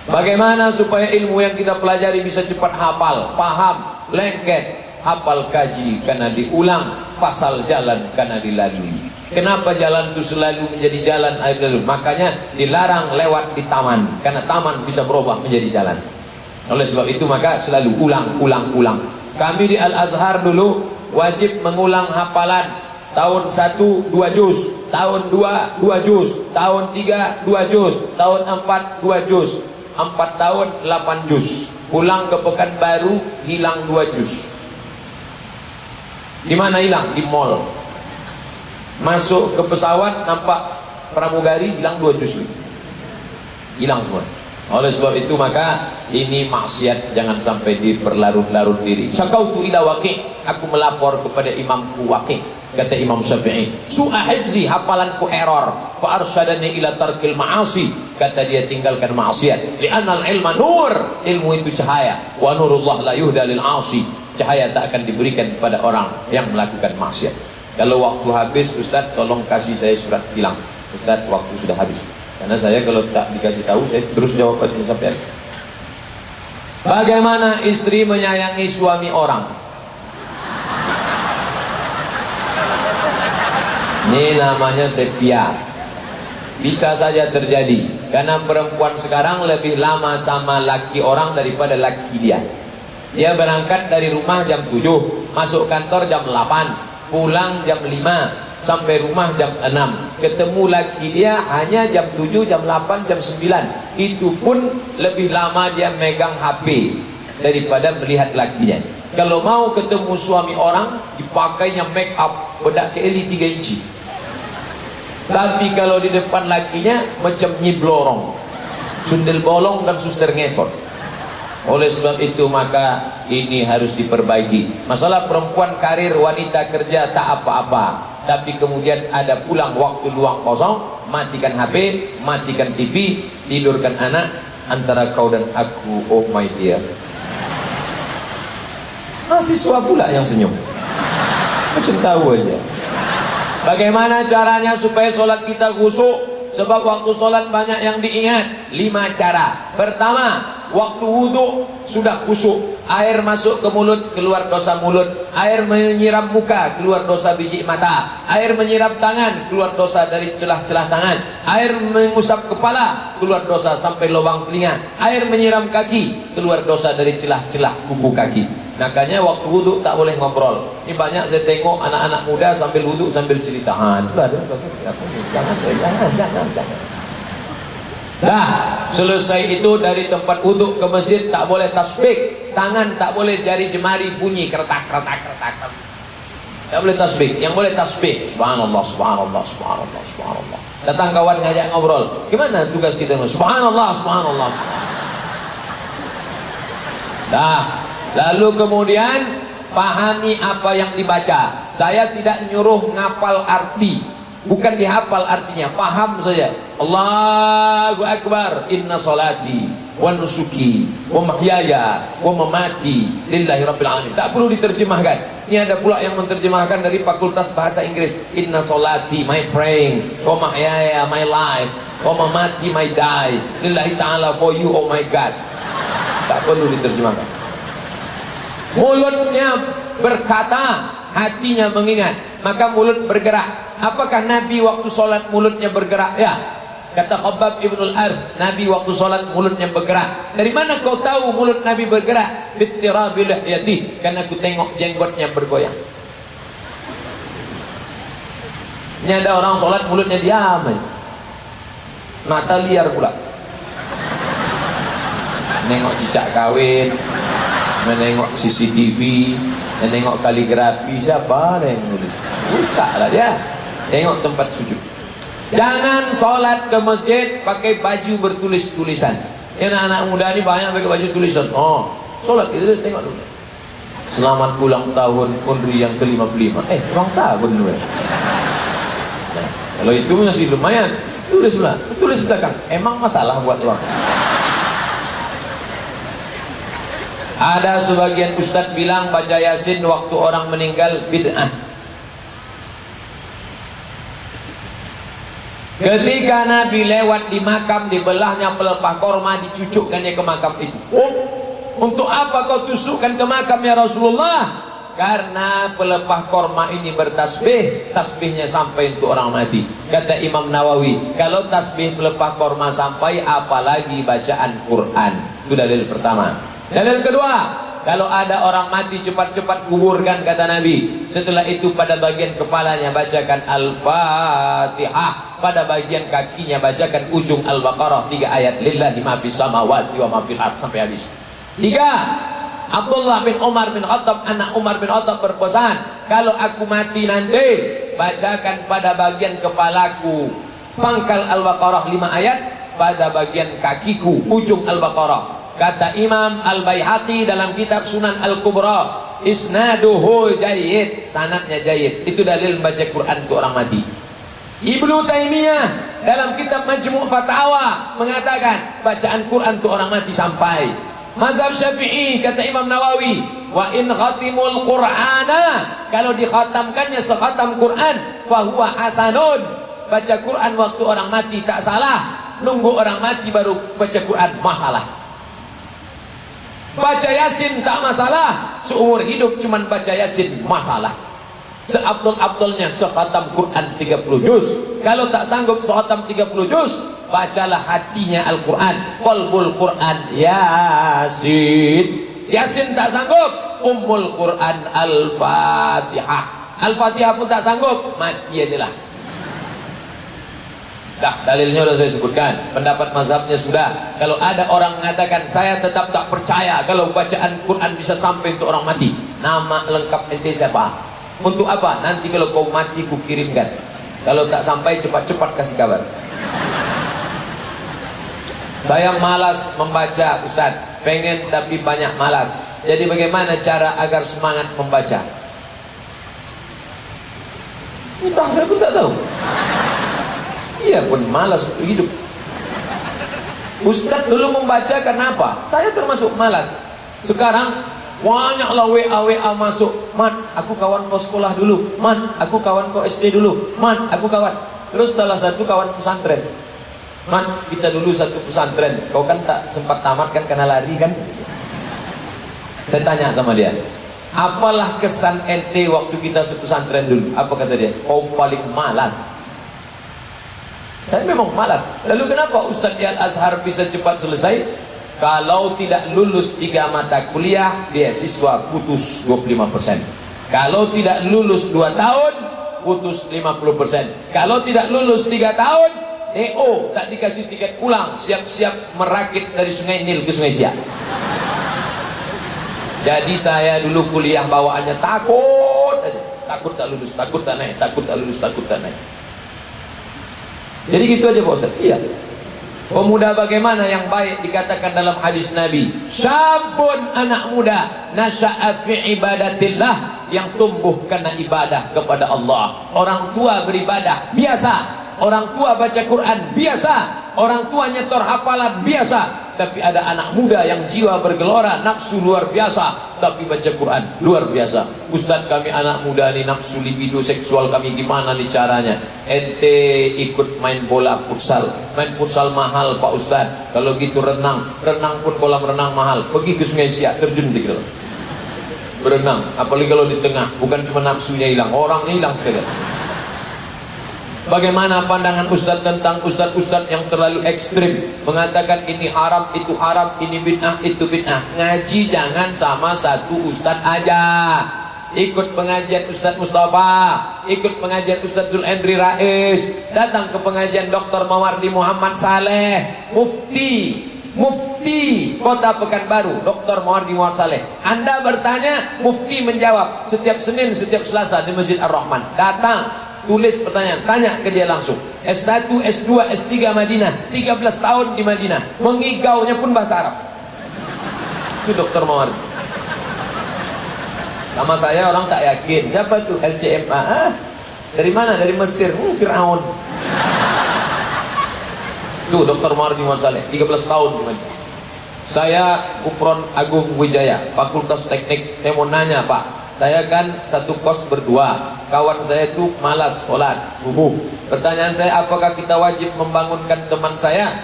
Bagaimana supaya ilmu yang kita pelajari bisa cepat hafal, paham, lengket, hafal kaji karena diulang, pasal jalan karena dilalui. Kenapa jalan itu selalu menjadi jalan air lalu? Makanya dilarang lewat di taman, karena taman bisa berubah menjadi jalan. Oleh sebab itu maka selalu ulang. Kami di Al-Azhar dulu wajib mengulang hafalan. Tahun 1 2 juz, tahun 2 2 juz, tahun 3 2 juz, tahun 4 2 juz, 4 tahun 8 juz. Pulang ke Pekanbaru hilang 2 juz. Di mana hilang? Di mall. Masuk ke pesawat nampak pramugari, hilang 2 juz. Hilang semua. Oleh sebab itu maka ini maksiat, jangan sampai diperlarut-larut diri. Syakautu ila Waqi', aku melapor kepada imamku Waqi'. Kata Imam Syafi'i, su'a hifzi, hafalanku error, fa arsyadani ila tarkil ma'asi, kata dia tinggalkan maksiat. Li'annal ilma nur, ilmu itu cahaya, wa nurullah la yuhda lil 'asi, cahaya tak akan diberikan kepada orang yang melakukan maksiat. Kalau waktu habis Ustaz, tolong kasih saya surat tilang. Ustaz, waktu sudah habis. Karena saya kalau tak dikasih tahu, saya terus jawab sampai habis. Bagaimana istri menyayangi suami orang? Ini namanya sepia. Bisa saja terjadi, karena perempuan sekarang lebih lama sama laki orang daripada laki dia. Dia berangkat dari rumah jam 7, masuk kantor jam 8, pulang jam 5, sampai rumah jam 6. Ketemu laki dia hanya jam 7, jam 8, jam 9. Itu pun lebih lama dia megang HP daripada melihat lakinya. Kalau mau ketemu suami orang, dipakainya make up bedak Kelly 3 inci. Tapi kalau di depan lakinya macam Nyi Blorong, sundel bolong dan suster ngesot. Oleh sebab itu maka ini harus diperbaiki. Masalah perempuan karir, wanita kerja tak apa-apa, tapi kemudian ada pulang waktu luang kosong, matikan HP, matikan TV, tidurkan anak. Antara kau dan aku, oh my dear. Mahasiswa pula yang senyum, macam tahu aja. Bagaimana caranya supaya sholat kita khusyuk? Sebab waktu sholat banyak yang diingat. 5 cara. Pertama, waktu wudhu sudah khusyuk. Air masuk ke mulut, keluar dosa mulut. Air menyiram muka, keluar dosa biji mata. Air menyiram tangan, keluar dosa dari celah-celah tangan. Air mengusap kepala, keluar dosa sampai lubang telinga. Air menyiram kaki, keluar dosa dari celah-celah kuku kaki. Makanya waktu wudhu tak boleh ngobrol. Ini banyak saya tengok anak-anak muda sambil wudhu sambil cerita. Jangan. Dah selesai itu dari tempat wudhu ke masjid tak boleh tasbih. Tangan tak boleh, jari jemari bunyi kertak. Tak boleh tasbih. Yang boleh tasbih subhanallah, subhanallah, subhanallah, subhanallah. Datang kawan ngajak ngobrol, gimana tugas kita? Subhanallah, subhanallah, subhanallah. Dah. Lalu kemudian pahami apa yang dibaca. Saya tidak nyuruh ngapal arti, bukan dihafal artinya, paham saja. Allahu Akbar, inna salati wa nusuki wa mahyaya wa mamati lillahi rabbil alamin. Tak perlu diterjemahkan. Ini ada pula yang menerjemahkan dari Fakultas Bahasa Inggris. Inna salati, my praying, wa mahyaya, my life, wa mamati, my die, lillahi ta'ala, for you, oh my God. Tak perlu diterjemahkan. Mulutnya berkata, hatinya mengingat, maka mulut bergerak. Apakah Nabi waktu sholat mulutnya bergerak? Ya. Kata Khabbab ibnul Arth, Nabi waktu sholat mulutnya bergerak. Dari mana kau tahu mulut Nabi bergerak? Bittirabi lihyati, karena aku tengok jenggotnya bergoyang. Ini ada orang sholat mulutnya diam aja, mata liar pula, nengok cicak kawin, menengok CCTV, menengok kaligrafi. Siapa ada yang nulis? Rusak lah dia. Tengok tempat sujud. Jangan sholat ke masjid pakai baju bertulis-tulisan. Anak-anak muda ini banyak pakai baju tulisan. Oh, sholat itu tengok dulu. Selamat ulang tahun Undri yang ke-55. Ulang tahun dulu. Nah, kalau itu masih lumayan. Tulis belakang. Emang masalah buat lo? Ada sebagian ustadz bilang baca Yasin waktu orang meninggal bid'ah. Ketika Nabi lewat di makam, dibelahnya pelepah korma, dicucukkannya ke makam itu. Untuk apa kau tusukkan ke makam ya Rasulullah? Karena pelepah korma ini bertasbih, tasbihnya sampai untuk orang mati. Kata Imam Nawawi, kalau tasbih pelepah korma sampai, apalagi bacaan Quran. Itu dalil pertama. Dalil kedua, kalau ada orang mati cepat-cepat kuburkan, kata Nabi. Setelah itu pada bagian kepalanya bacakan Al-Fatihah, pada bagian kakinya bacakan ujung Al-Baqarah 3 ayat, lillahi ma fis samawati wa ma fil ardh, sampai habis. 3. Abdullah bin Umar bin Khattab, anak Umar bin Khattab berpesan, kalau aku mati nanti, bacakan pada bagian kepalaku pangkal Al-Baqarah 5 ayat, pada bagian kakiku ujung Al-Baqarah. Kata Imam Al-Baihaqi dalam kitab Sunan Al-Kubra, isnaduhu jayyid, sanadnya jayyid. Itu dalil membaca Quran untuk orang mati. Ibnu Taimiyah dalam kitab Majmu' Fatawa mengatakan bacaan Quran untuk orang mati sampai. Mazhab Syafi'i, kata Imam Nawawi, wa in khatimul Qur'ana, kalau dikhatamkannya sekhatam Quran, fahuwa hasanun, baca Quran waktu orang mati tak salah. Nunggu orang mati baru baca Quran masalah. Baca Yasin tak masalah, seumur hidup cuman baca Yasin masalah. Seabdul-abdulnya sekhatam Quran 30 juz. Kalau tak sanggup sekhatam 30 juz, bacalah hatinya Al-Quran, qalbul Quran Yasin. Yasin tak sanggup, Ummul Quran Al-Fatihah. Al-Fatihah pun tak sanggup, mati aja lah. Dah, dalilnya sudah saya sebutkan. Pendapat mazhabnya sudah. Kalau ada orang mengatakan saya tetap tak percaya kalau bacaan Quran bisa sampai untuk orang mati, nama lengkap ente siapa? Untuk apa? Nanti kalau kau mati ku kirimkan. Kalau tak sampai cepat-cepat kasih kabar. Saya malas membaca, Ustaz. Pengen tapi banyak malas. Jadi bagaimana cara agar semangat membaca? Entah, saya pun tak tahu. Iya pun malas untuk hidup. Ustaz dulu membaca kenapa? Saya termasuk malas. Sekarang banyaklah WA masuk. Man, aku kawan kau sekolah dulu. Man, aku kawan kau SD dulu. Man, aku kawan. Terus salah satu kawan pesantren. Man, kita dulu satu pesantren. Kau kan tak sempat tamat kan karena lari kan? Saya tanya sama dia, apalah kesan ente waktu kita sepesantren dulu? Apa kata dia? Kau paling malas. Saya memang malas. Lalu kenapa Ustadz di Al-Azhar bisa cepat selesai? Kalau tidak lulus 3 mata kuliah, beasiswa putus 25%. Kalau tidak lulus 2 tahun, putus 50%. Kalau tidak lulus 3 tahun, DO, tak dikasih tiket pulang, siap-siap merakit dari Sungai Nil ke Sungai Siak. Jadi saya dulu kuliah bawaannya takut aja. Takut tak lulus, takut tak naik, takut tak lulus, takut tak naik. Jadi gitu aja Pak Ustaz. Iya. Pemuda bagaimana yang baik dikatakan dalam hadis Nabi, syabun, anak muda, nasya'a fi ibadatillah, yang tumbuh karena ibadah kepada Allah. Orang tua beribadah biasa, orang tua baca Quran biasa, orang tua nyetor hafalan biasa. Tapi ada anak muda yang jiwa bergelora, nafsu luar biasa, tapi baca Quran luar biasa. Ustaz, kami anak muda nih nafsu libido seksual kami gimana nih caranya? Ente ikut main bola futsal. Main futsal mahal Pak Ustaz. Kalau gitu renang pun kolam renang mahal. Pergi ke Sungai Siak, terjun di dalam, berenang. Apalagi kalau di tengah, bukan cuma nafsunya hilang, orangnya hilang sekali. Bagaimana pandangan Ustadz tentang Ustadz yang terlalu ekstrim, mengatakan ini haram, itu haram, ini bid'ah, itu bid'ah. Ngaji jangan sama satu Ustadz aja. Ikut pengajian Ustadz Mustafa, ikut pengajian Ustadz Zulendri Rais, datang ke pengajian Dr. Mawardi Muhammad Saleh, Mufti Kota Pekanbaru, Dr. Mawardi Muhammad Saleh. Anda bertanya, Mufti menjawab setiap Senin, setiap Selasa di Masjid Ar-Rahman. Datang, tulis pertanyaan, tanya ke dia langsung. S1, S2, S3 Madinah, 13 tahun di Madinah, mengigaunya pun bahasa Arab. Itu Dr. Mawardi. Sama saya orang tak yakin. Siapa tuh? LCMA. Dari mana? Dari Mesir. Fir'aun. Tuh Dr. Mawardi Muhammad Saleh, 13 tahun di Madinah. Saya Upron Agung Wijaya, Fakultas Teknik. Saya mau nanya Pak, saya kan satu kos berdua. Kawan saya itu malas sholat subuh. Pertanyaan saya, apakah kita wajib membangunkan teman saya?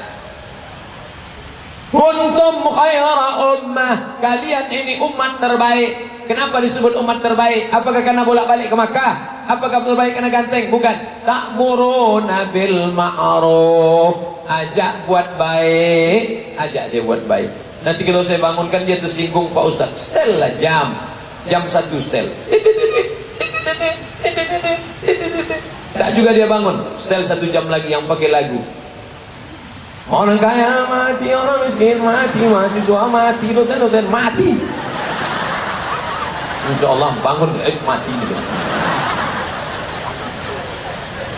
Kuntum khaira ummah, kalian ini umat terbaik. Kenapa disebut umat terbaik? Apakah karena bolak-balik ke Makkah? Apakah terbaik karena ganteng? Bukan. Ta'muruna bil ma'ruf, ajak buat baik, ajak dia buat baik. Nanti kalau saya bangunkan dia tersinggung, Pak Ustaz, setel lah jam 1 setel. Tak juga dia bangun, setel 1 jam lagi yang pakai lagu. Orang kaya mati, orang miskin mati, mahasiswa mati, dosen-dosen mati. Insya Allah bangun mati gitu.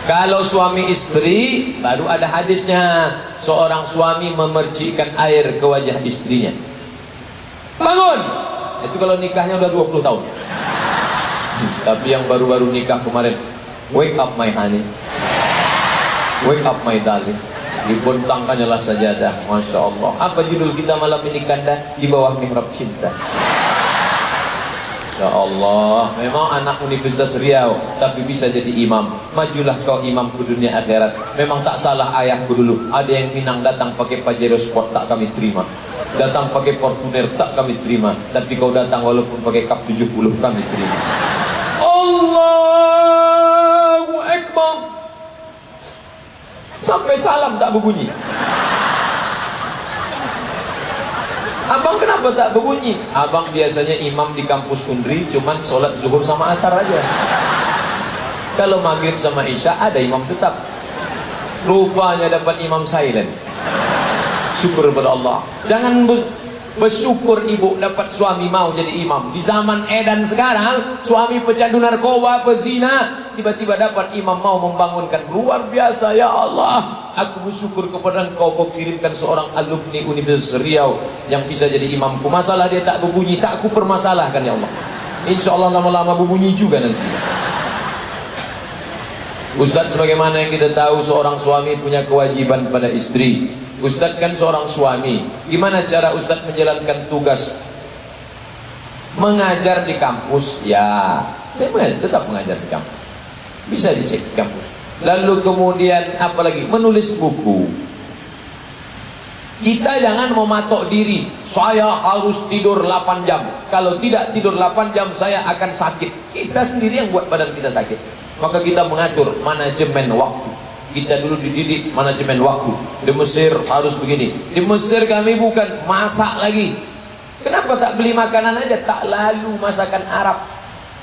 Kalau suami istri baru ada hadisnya, seorang suami memercikkan air ke wajah istrinya. Bangun. Itu kalau nikahnya udah 20 tahun. Tapi yang baru-baru nikah kemarin, wake up my honey, wake up my darling. Dibontangkannya lah sajadah. Masya Allah. Apa judul kita malam ini Kanda? Di bawah mihrab cinta. Ya Allah, memang anak Universitas Riau tapi bisa jadi imam. Majulah kau imam ke dunia akhirat. Memang tak salah ayahku dulu. Ada yang Minang datang pakai Pajero Sport, tak kami terima. Datang pakai Fortuner, tak kami terima. Tapi kau datang walaupun pakai Cup 70, kami terima. Allahu Akbar. Sampai salam tak berbunyi. Abang kenapa tak berbunyi? Abang biasanya imam di kampus Undri, cuman sholat zuhur sama asar aja. Kalau maghrib sama isya ada imam tetap. Rupanya dapat imam silent. Syukur kepada Allah. Jangan bersyukur ibu dapat suami mau jadi imam. Di zaman edan sekarang, suami pecandu narkoba, pezina, tiba-tiba dapat imam mau membangunkan. Luar biasa ya Allah. Aku bersyukur kepada engkau, kau kirimkan seorang alumni Universitas Riau yang bisa jadi imamku. Masalah dia tak berbunyi, tak aku permasalahkan ya Allah. Insya Allah lama-lama berbunyi juga nanti. Ustadz, sebagaimana yang kita tahu, seorang suami punya kewajiban pada istri. Ustadz kan seorang suami. Gimana cara Ustadz menjalankan tugas mengajar di kampus? Ya, saya tetap mengajar di kampus. Bisa dicek di kampus. Lalu kemudian apalagi? Menulis buku. Kita jangan mematok diri, saya harus tidur 8 jam. Kalau tidak tidur 8 jam saya akan sakit. Kita sendiri yang buat badan kita sakit. Maka kita mengatur manajemen waktu. Kita dulu dididik manajemen waktu. Di Mesir harus begini. Di Mesir kami bukan masak lagi. Kenapa tak beli makanan aja? Tak lalu masakan Arab.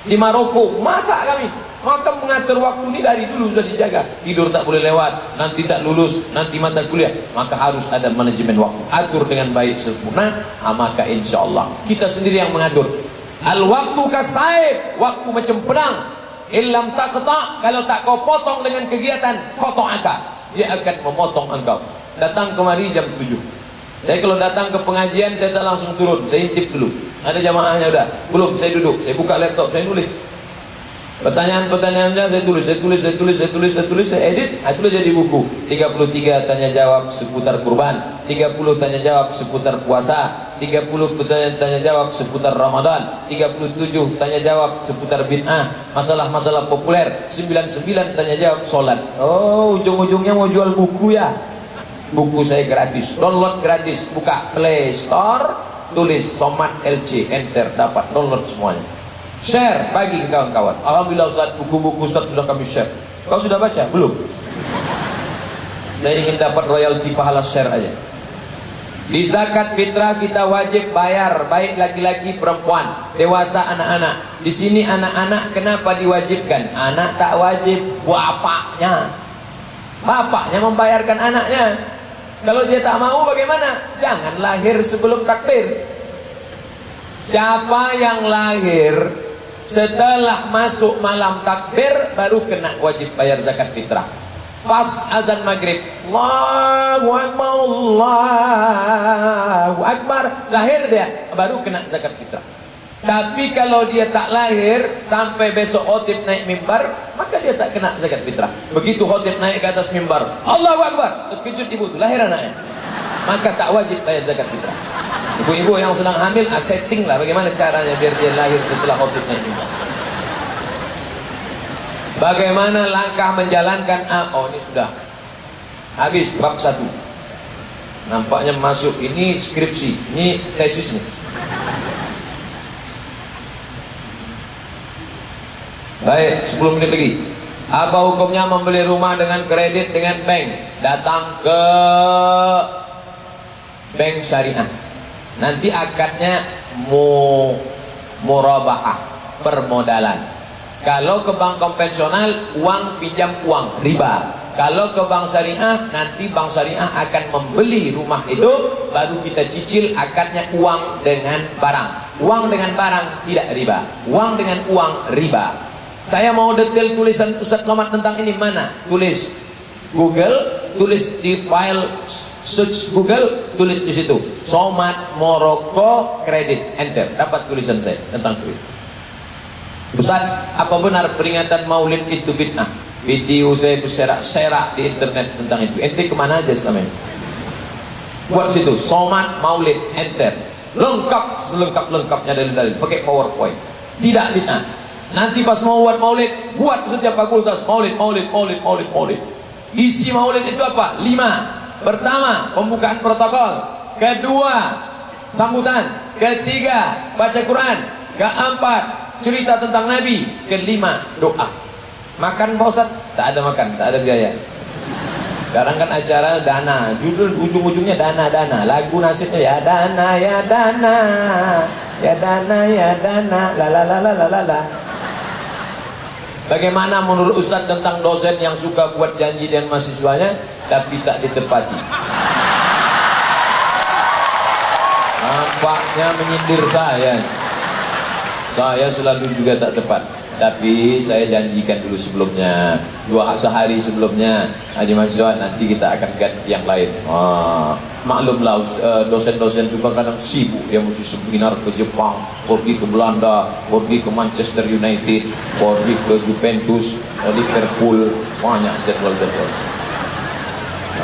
Di Maroko masak kami. Maka mengatur waktu ini dari dulu sudah dijaga. Tidur tak boleh lewat, nanti tak lulus, nanti mata kuliah. Maka harus ada manajemen waktu. Atur dengan baik sempurna, maka insya Allah kita sendiri yang mengatur. Al-waktu kasaib, waktu macam pedang. Illam taqta, kalau tak kau potong dengan kegiatan, qata'aka, dia akan memotong engkau. Datang kemari jam 7. Saya kalau datang ke pengajian, saya tak langsung turun, saya intip dulu. Ada jamaahnya udah? Belum, saya duduk, saya buka laptop, saya nulis. Pertanyaan-pertanyaannya saya tulis, saya edit, itulah jadi buku. 33 tanya jawab seputar kurban, 30 tanya jawab seputar puasa, 30 tanya jawab seputar Ramadan, 37 tanya jawab seputar bid'ah, masalah-masalah populer, 99 tanya jawab sholat. Oh, ujung-ujungnya mau jual buku ya? Buku saya gratis, download gratis, buka Play Store, tulis Somad LC, enter, dapat download semuanya. Share, bagi ke kawan-kawan. Alhamdulillah Ustaz, buku-buku Ustaz sudah kami share. Kau sudah baca? Belum? Saya ingin dapat royalti pahala share aja. Di zakat fitrah kita wajib bayar, baik laki-laki perempuan, dewasa anak-anak. Di sini anak-anak kenapa diwajibkan? Anak tak wajib, bapaknya. Bapaknya membayarkan anaknya. Kalau dia tak mau bagaimana? Jangan lahir sebelum takbir. Siapa yang lahir setelah masuk malam takbir baru kena wajib bayar zakat fitrah. Pas azan maghrib, Allahu Akbar, Allahu Akbar, lahir dia baru kena zakat fitrah. Tapi kalau dia tak lahir sampai besok khotib naik mimbar, maka dia tak kena zakat fitrah. Begitu khotib naik ke atas mimbar, Allahu Akbar, terkejut ibu tu, lahir anaknya, maka tak wajib bayar zakat fitrah. Ibu-ibu yang sedang hamil, setting lah bagaimana caranya biar dia lahir setelah khotib naik mimbar. Bagaimana langkah menjalankan oh ini sudah habis bab 1. Nampaknya masuk ini skripsi, ini tesis nih. Baik, 10 menit lagi. Apa hukumnya membeli rumah dengan kredit dengan bank? Datang ke bank syariah. Nanti akadnya murabahah, permodalan. Kalau ke bank konvensional, uang pinjam uang, riba. Kalau ke bank syariah, nanti bank syariah akan membeli rumah itu, baru kita cicil akadnya uang dengan barang. Uang dengan barang tidak riba, uang dengan uang riba. Saya mau detail tulisan Ustadz Somad tentang ini, mana? Tulis Google, tulis di file search Google, tulis di situ Somad Moroko kredit, enter, dapat tulisan saya tentang kredit. Ustaz, apa benar peringatan maulid itu bid'ah? Video saya berserak-serak di internet tentang itu. Ente kemana aja selama ini? Buat situ Somad maulid, enter, lengkap selengkap-lengkapnya dalil-dalil, pakai PowerPoint. Tidak bid'ah. Nanti pas mau buat maulid, buat setiap fakultas maulid. Isi maulid itu apa? 5. Pertama, pembukaan protokol. Kedua, sambutan. Ketiga, baca Quran. Keempat, cerita tentang Nabi. Kelima, doa. Makan Pak Ustaz? Tak ada makan, tak ada biaya. Sekarang kan acara dana, judul ujung-ujungnya dana. Lagu nasibnya ya dana, ya dana, ya dana, ya dana, la. Bagaimana menurut Ustaz tentang dosen yang suka buat janji dengan mahasiswanya tapi tak ditepati? Nampaknya menyindir saya. Saya selalu juga tak tepat. Tapi saya janjikan dulu sebelumnya, 2 sehari sebelumnya, Haji mahasiswa nanti kita akan ganti yang lain. Maklumlah dosen-dosen itu kadang sibuk, dia mesti seminar ke Jepang, pergi ke Belanda, pergi ke Manchester United, pergi ke Juventus, Liverpool, banyak jadwal-jadwal.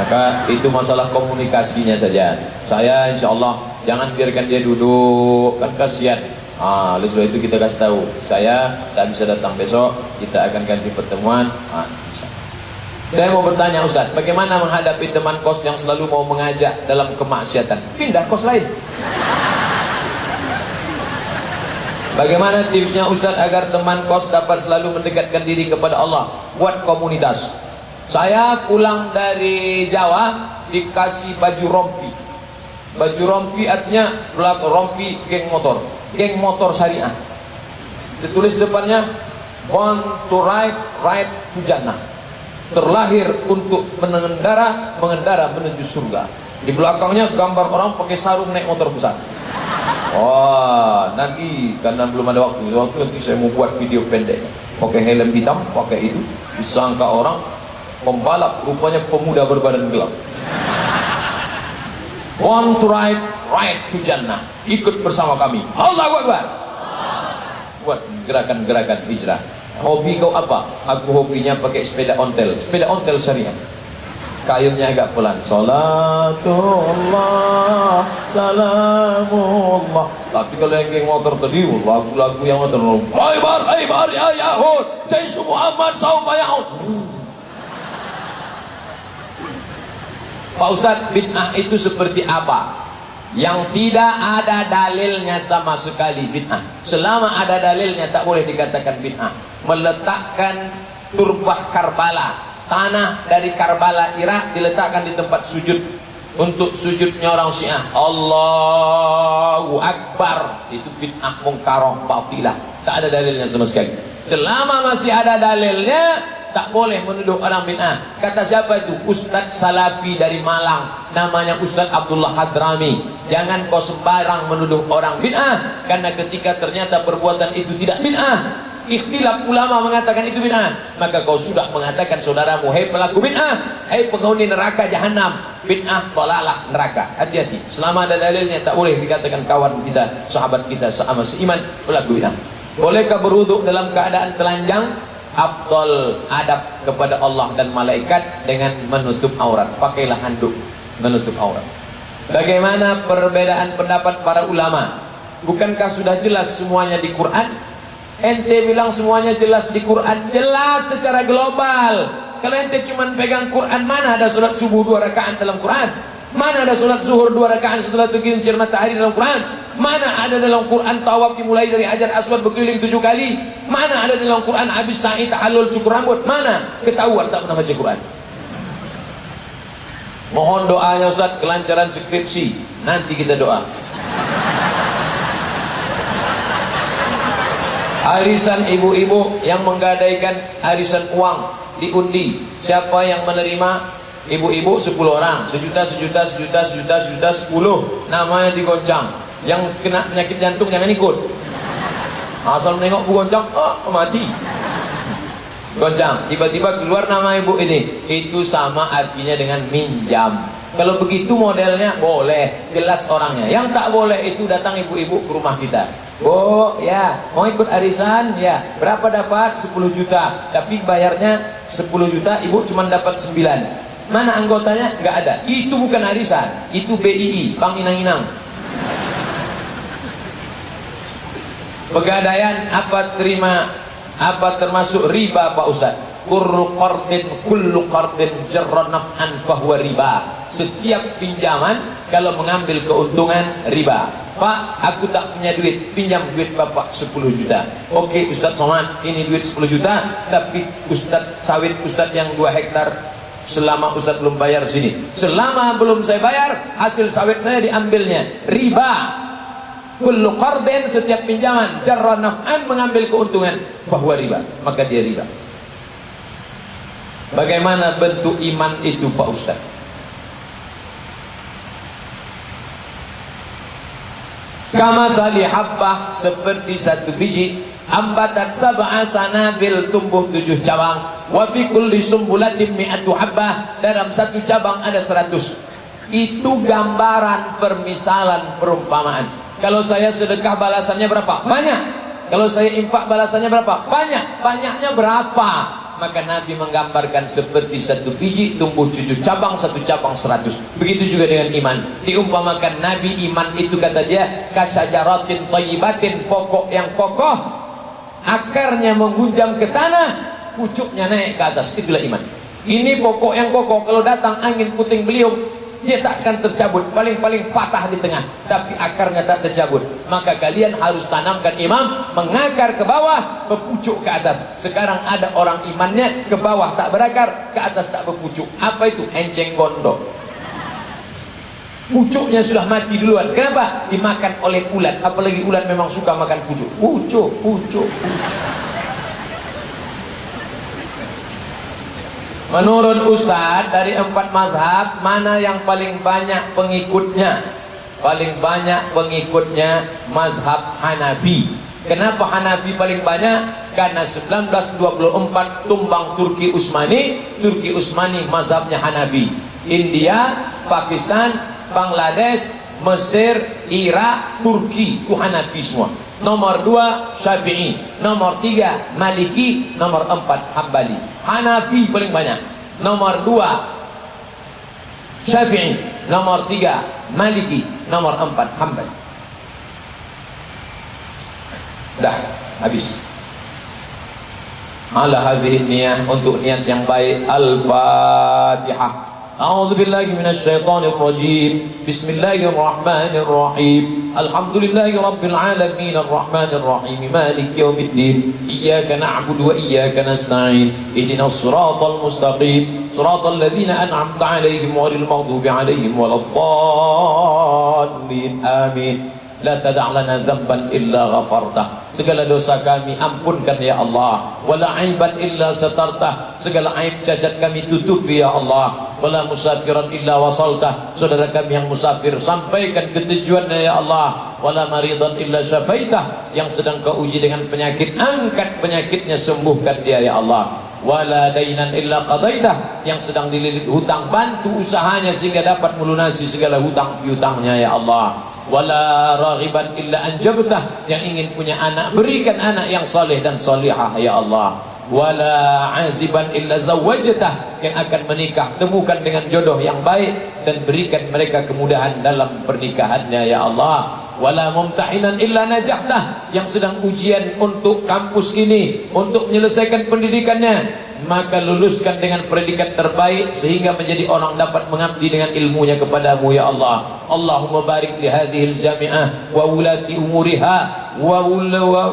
Maka itu masalah komunikasinya saja. Saya insya Allah jangan biarkan dia duduk, kan kasihan. Oleh sebab itu kita kasih tahu, saya tak bisa datang besok, kita akan ganti pertemuan. Saya mau bertanya Ustaz, bagaimana menghadapi teman kos yang selalu mau mengajak dalam kemaksiatan? Pindah kos lain. Bagaimana tipsnya Ustaz agar teman kos dapat selalu mendekatkan diri kepada Allah? Buat komunitas. Saya pulang dari Jawa dikasih baju rompi. Baju rompi artinya rompi geng motor syariah. Ditulis depannya born to ride to Jannah. Terlahir untuk mengendara menuju surga. Di belakangnya gambar orang pakai sarung naik motor besar. Nanti karena belum ada waktu nanti saya mau buat video pendek. Pakai helm hitam, pakai itu, disangka orang pembalap, rupanya pemuda berbadan gelap. Want to ride to Jannah. Ikut bersama kami. Allahu Akbar. Buat gerakan-gerakan hijrah. Hobi kau apa? Aku hobinya pakai sepeda ontel syariah. Kayunya agak pelan. Salatullah, salamullah. Tapi kalau yang geng motor tadi, lagu-lagu yang motor, Aibar ya Yahud, Jaisu Muhammad saufa ya'ud. Pak Ustadz, bid'ah itu seperti apa? Yang tidak ada dalilnya sama sekali bid'ah. Selama ada dalilnya tak boleh dikatakan bid'ah. Meletakkan turbah Karbala, tanah dari Karbala Irak diletakkan di tempat sujud untuk sujudnya orang Syiah. Allahu Akbar, itu bid'ah mungkarah batilah, tak ada dalilnya sama sekali. Selama masih ada dalilnya, tak boleh menuduh orang bid'ah. Kata siapa itu? Ustadz Salafi dari Malang, namanya Ustadz Abdullah Hadrami. Jangan kau sembarang menuduh orang bid'ah, karena ketika ternyata perbuatan itu tidak bid'ah, ikhtilaf ulama mengatakan itu bid'ah, maka kau sudah mengatakan saudaramu, hei pelaku bid'ah, hei penghuni neraka jahanam. Bid'ah, dalalah, neraka. Hati-hati, selama ada dalilnya tak boleh dikatakan kawan kita, sahabat kita, sama seiman pelaku bid'ah. Bolehkah berwuduk dalam keadaan telanjang? Afdal adab kepada Allah dan malaikat dengan menutup aurat. Pakailah handuk menutup aurat. Bagaimana perbedaan pendapat para ulama? Bukankah sudah jelas semuanya di Quran? Ente bilang semuanya jelas di Quran. Jelas secara global. Kalau ente cuma pegang Quran, mana ada sholat subuh 2 rakaat dalam Quran? Mana ada sholat zuhur 2 rakaat setelah tergelincir matahari dalam Quran? Mana ada dalam Quran tawaf dimulai dari Hajar Aswad berkeliling 7 kali? Mana ada dalam Quran habis sa'i tahallul cukur rambut? Mana? Ketahuan tak pernah baca Quran. Mohon doanya Ustaz, kelancaran skripsi. Nanti kita doa. Arisan ibu-ibu yang menggadaikan arisan uang diundi. Siapa yang menerima? Ibu-ibu 10 orang, sejuta 10, namanya digoncang. Yang kena penyakit jantung jangan ikut. Asal menengok goncang, oh mati. Goncang, tiba-tiba keluar nama ibu ini. Itu sama artinya dengan minjam. Kalau begitu modelnya boleh, jelas orangnya. Yang tak boleh itu datang ibu-ibu ke rumah kita. Oh ya, mau ikut arisan ya, berapa dapat? 10 juta, tapi bayarnya 10 juta, ibu cuma dapat 9. Mana anggotanya? Nggak ada. Itu bukan arisan, itu BII, Bank Inang-Inang. Pegadaian apa termasuk riba Pak Ustaz? Kullu qardin jarra naf'an fahuwa riba. Setiap pinjaman kalau mengambil keuntungan riba. Pak, aku tak punya duit, pinjam duit Bapak 10 juta. Oke Ustaz Somad, ini duit 10 juta, tapi Ustaz sawit Ustaz yang 2 hektar selama Ustaz belum bayar sini. Selama belum saya bayar, hasil sawit saya diambilnya. Riba. Kullu qardin, setiap pinjaman jarra naf'an, mengambil keuntungan, fahuwa riba, maka dia riba. Bagaimana bentuk iman itu Pak Ustaz? Kama sali habbah, seperti satu biji, ambatat sab'a sanabil, tumbuh 7 cabang, wa fi kulli sumbulatin mi'atu habbah, dalam satu cabang ada 100. Itu gambaran, permisalan, perumpamaan. Kalau saya sedekah balasannya berapa? Banyak. Kalau saya infak balasannya berapa? Banyak. Banyaknya berapa? Maka Nabi menggambarkan seperti satu biji tumbuh 7 cabang, satu cabang 100. Begitu juga dengan iman. Diumpamakan Nabi, iman itu kata dia kasajaratin thayyibatin, pokok yang kokoh, akarnya menggunjam ke tanah, pucuknya naik ke atas. Itulah iman. Ini pokok yang kokoh, kalau datang angin puting beliung dia tak akan tercabut, paling-paling patah di tengah, tapi akarnya tak tercabut. Maka kalian harus tanamkan imam, mengakar ke bawah, berpucuk ke atas. Sekarang ada orang imannya ke bawah tak berakar, ke atas tak berpucuk. Apa itu? Enceng gondok. Pucuknya sudah mati duluan. Kenapa? Dimakan oleh ulat. Apalagi ulat memang suka makan pucuk. Pucuk. Menurut Ustadz, dari 4 mazhab, mana yang paling banyak pengikutnya? Paling banyak pengikutnya mazhab Hanafi. Kenapa Hanafi paling banyak? Karena 1924 tumbang Turki Utsmani. Turki Utsmani mazhabnya Hanafi. India, Pakistan, Bangladesh, Mesir, Irak, Turki, itu Hanafi semua. Nomor 2 Syafi'i, nomor 3 Maliki, nomor 4 Hambali. Hanafi paling banyak. Nomor 2 Syafi'i, nomor 3 Maliki, nomor 4 Hambali. Dah habis. Ala hadhihi niyah, untuk niat yang baik. Al-Fatihah. A'udzu billahi minasy syaithanir rajim. Bismillahirrahmanirrahim. Alhamdulillahi rabbil alamin arrahmanir rahim maliki yaumiddin. Iyyaka na'budu wa iyyaka nasta'in. Ihdinas siratal mustaqim. Siratal ladzina an'amta 'alaihim ghairil maghdubi 'alaihim waladdallin. Amin. La tada' lana dzamban illa ghafartah. Segala dosa kami ampunkan ya Allah. Wala aiban illa satartah. Segala aib cacat kami tutupi ya Allah. Wala musafiran illa wasaltah. Saudara kami yang musafir sampaikan ke tujuannya ya Allah. Wala maridan illa syafaitah. Yang sedang kau uji dengan penyakit, angkat penyakitnya, sembuhkan dia ya Allah. Wala dainan illa qadaitah. Yang sedang dililit hutang, bantu usahanya sehingga dapat melunasi segala hutang piutangnya ya Allah. Wala raghiban illa anjabtah. Yang ingin punya anak, berikan anak yang saleh dan salihah ya Allah. Wala aziban illa zawwajtah. Yang akan menikah, temukan dengan jodoh yang baik dan berikan mereka kemudahan dalam pernikahannya ya Allah. Wala mumtahinan illa najahtah. Yang sedang ujian untuk kampus ini, untuk menyelesaikan pendidikannya, maka luluskan dengan predikat terbaik sehingga menjadi orang dapat mengabdi dengan ilmunya kepadamu ya Allah. Allahumma barik li hadhil jami'ah wa ulati umuriha wa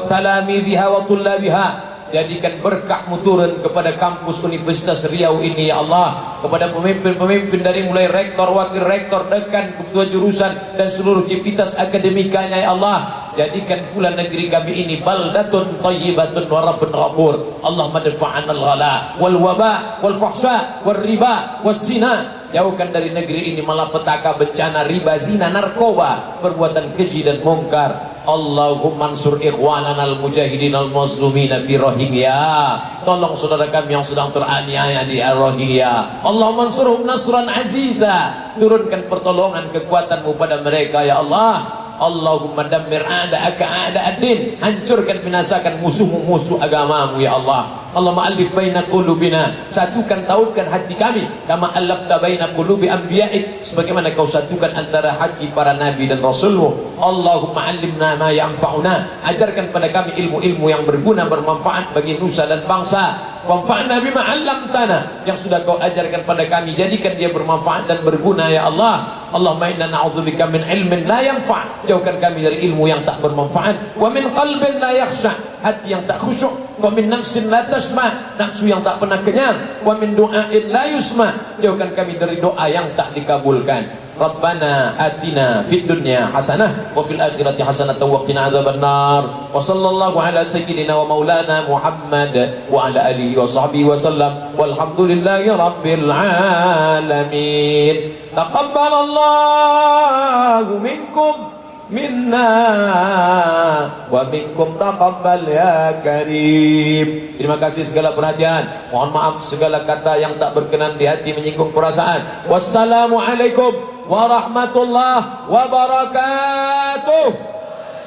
talamidhiha wa tullabiha. Jadikan berkahmu turun kepada kampus Universitas Riau ini ya Allah, kepada pemimpin-pemimpin dari mulai rektor, wakil rektor, dekan, ketua jurusan dan seluruh civitas akademikanya ya Allah. Jadikan pula negeri kami ini baldatun thayyibatun wa rabbun ghafur. Allahumma dafa'an al-ghala wal waba wal fahsya wal riba was zina. Jauhkan dari negeri ini malapetaka, bencana, riba, zina, narkoba, perbuatan keji dan mungkar. Allahumma ansur ikhwanana al-mujahidin al-mazlumina fi Rohingya. Tolong saudara kami yang sedang teraniaya di Rohingya. Allahumma ansurhum nasran aziza. Turunkan pertolongan kekuatanmu pada mereka ya Allah. Allahumma dammir a'da'aka a'da'ad-din. Hancurkan, binasakan musuh-musuh agamamu ya Allah. Allahumma alif baina qulubina. Satukan, tautkan hati kami. Kama alafta baina qulubi anbiya'ik. Sebagaimana kau satukan antara hati para nabi dan rasulmu. Allahumma alimna ma yanfa'una. Ajarkan pada kami ilmu-ilmu yang berguna, bermanfaat bagi nusa dan bangsa. Wanfa'na bima 'allamtana. Yang sudah kau ajarkan pada kami, jadikan dia bermanfaat dan berguna ya Allah. Allahumma inna na'udzubika min ilmin la yanfa'. Jauhkan kami dari ilmu yang tak bermanfaat. Wa min qalbin la yakhsha'. Hati yang tak khusyuk. Wa min nafsin la tasma'. Nafsu yang tak pernah kenyang. Wa min du'ain la yusma'. Jauhkan kami dari doa yang tak dikabulkan. Rabbana atina fid dunya hasanah wa fil akhirati hasanah wa qina adzabannar. Wa sallallahu ala sayyidina wa maulana Muhammad wa ala alihi wa sahbihi wa sallam. Walhamdulillahi rabbil alamin. Taqabbalallahu minkum minna wa minkum taqabbal ya karim. Terima kasih segala perhatian. Mohon maaf segala kata yang tak berkenan di hati, menyinggung perasaan. Wassalamualaikum warahmatullahi wabarakatuh.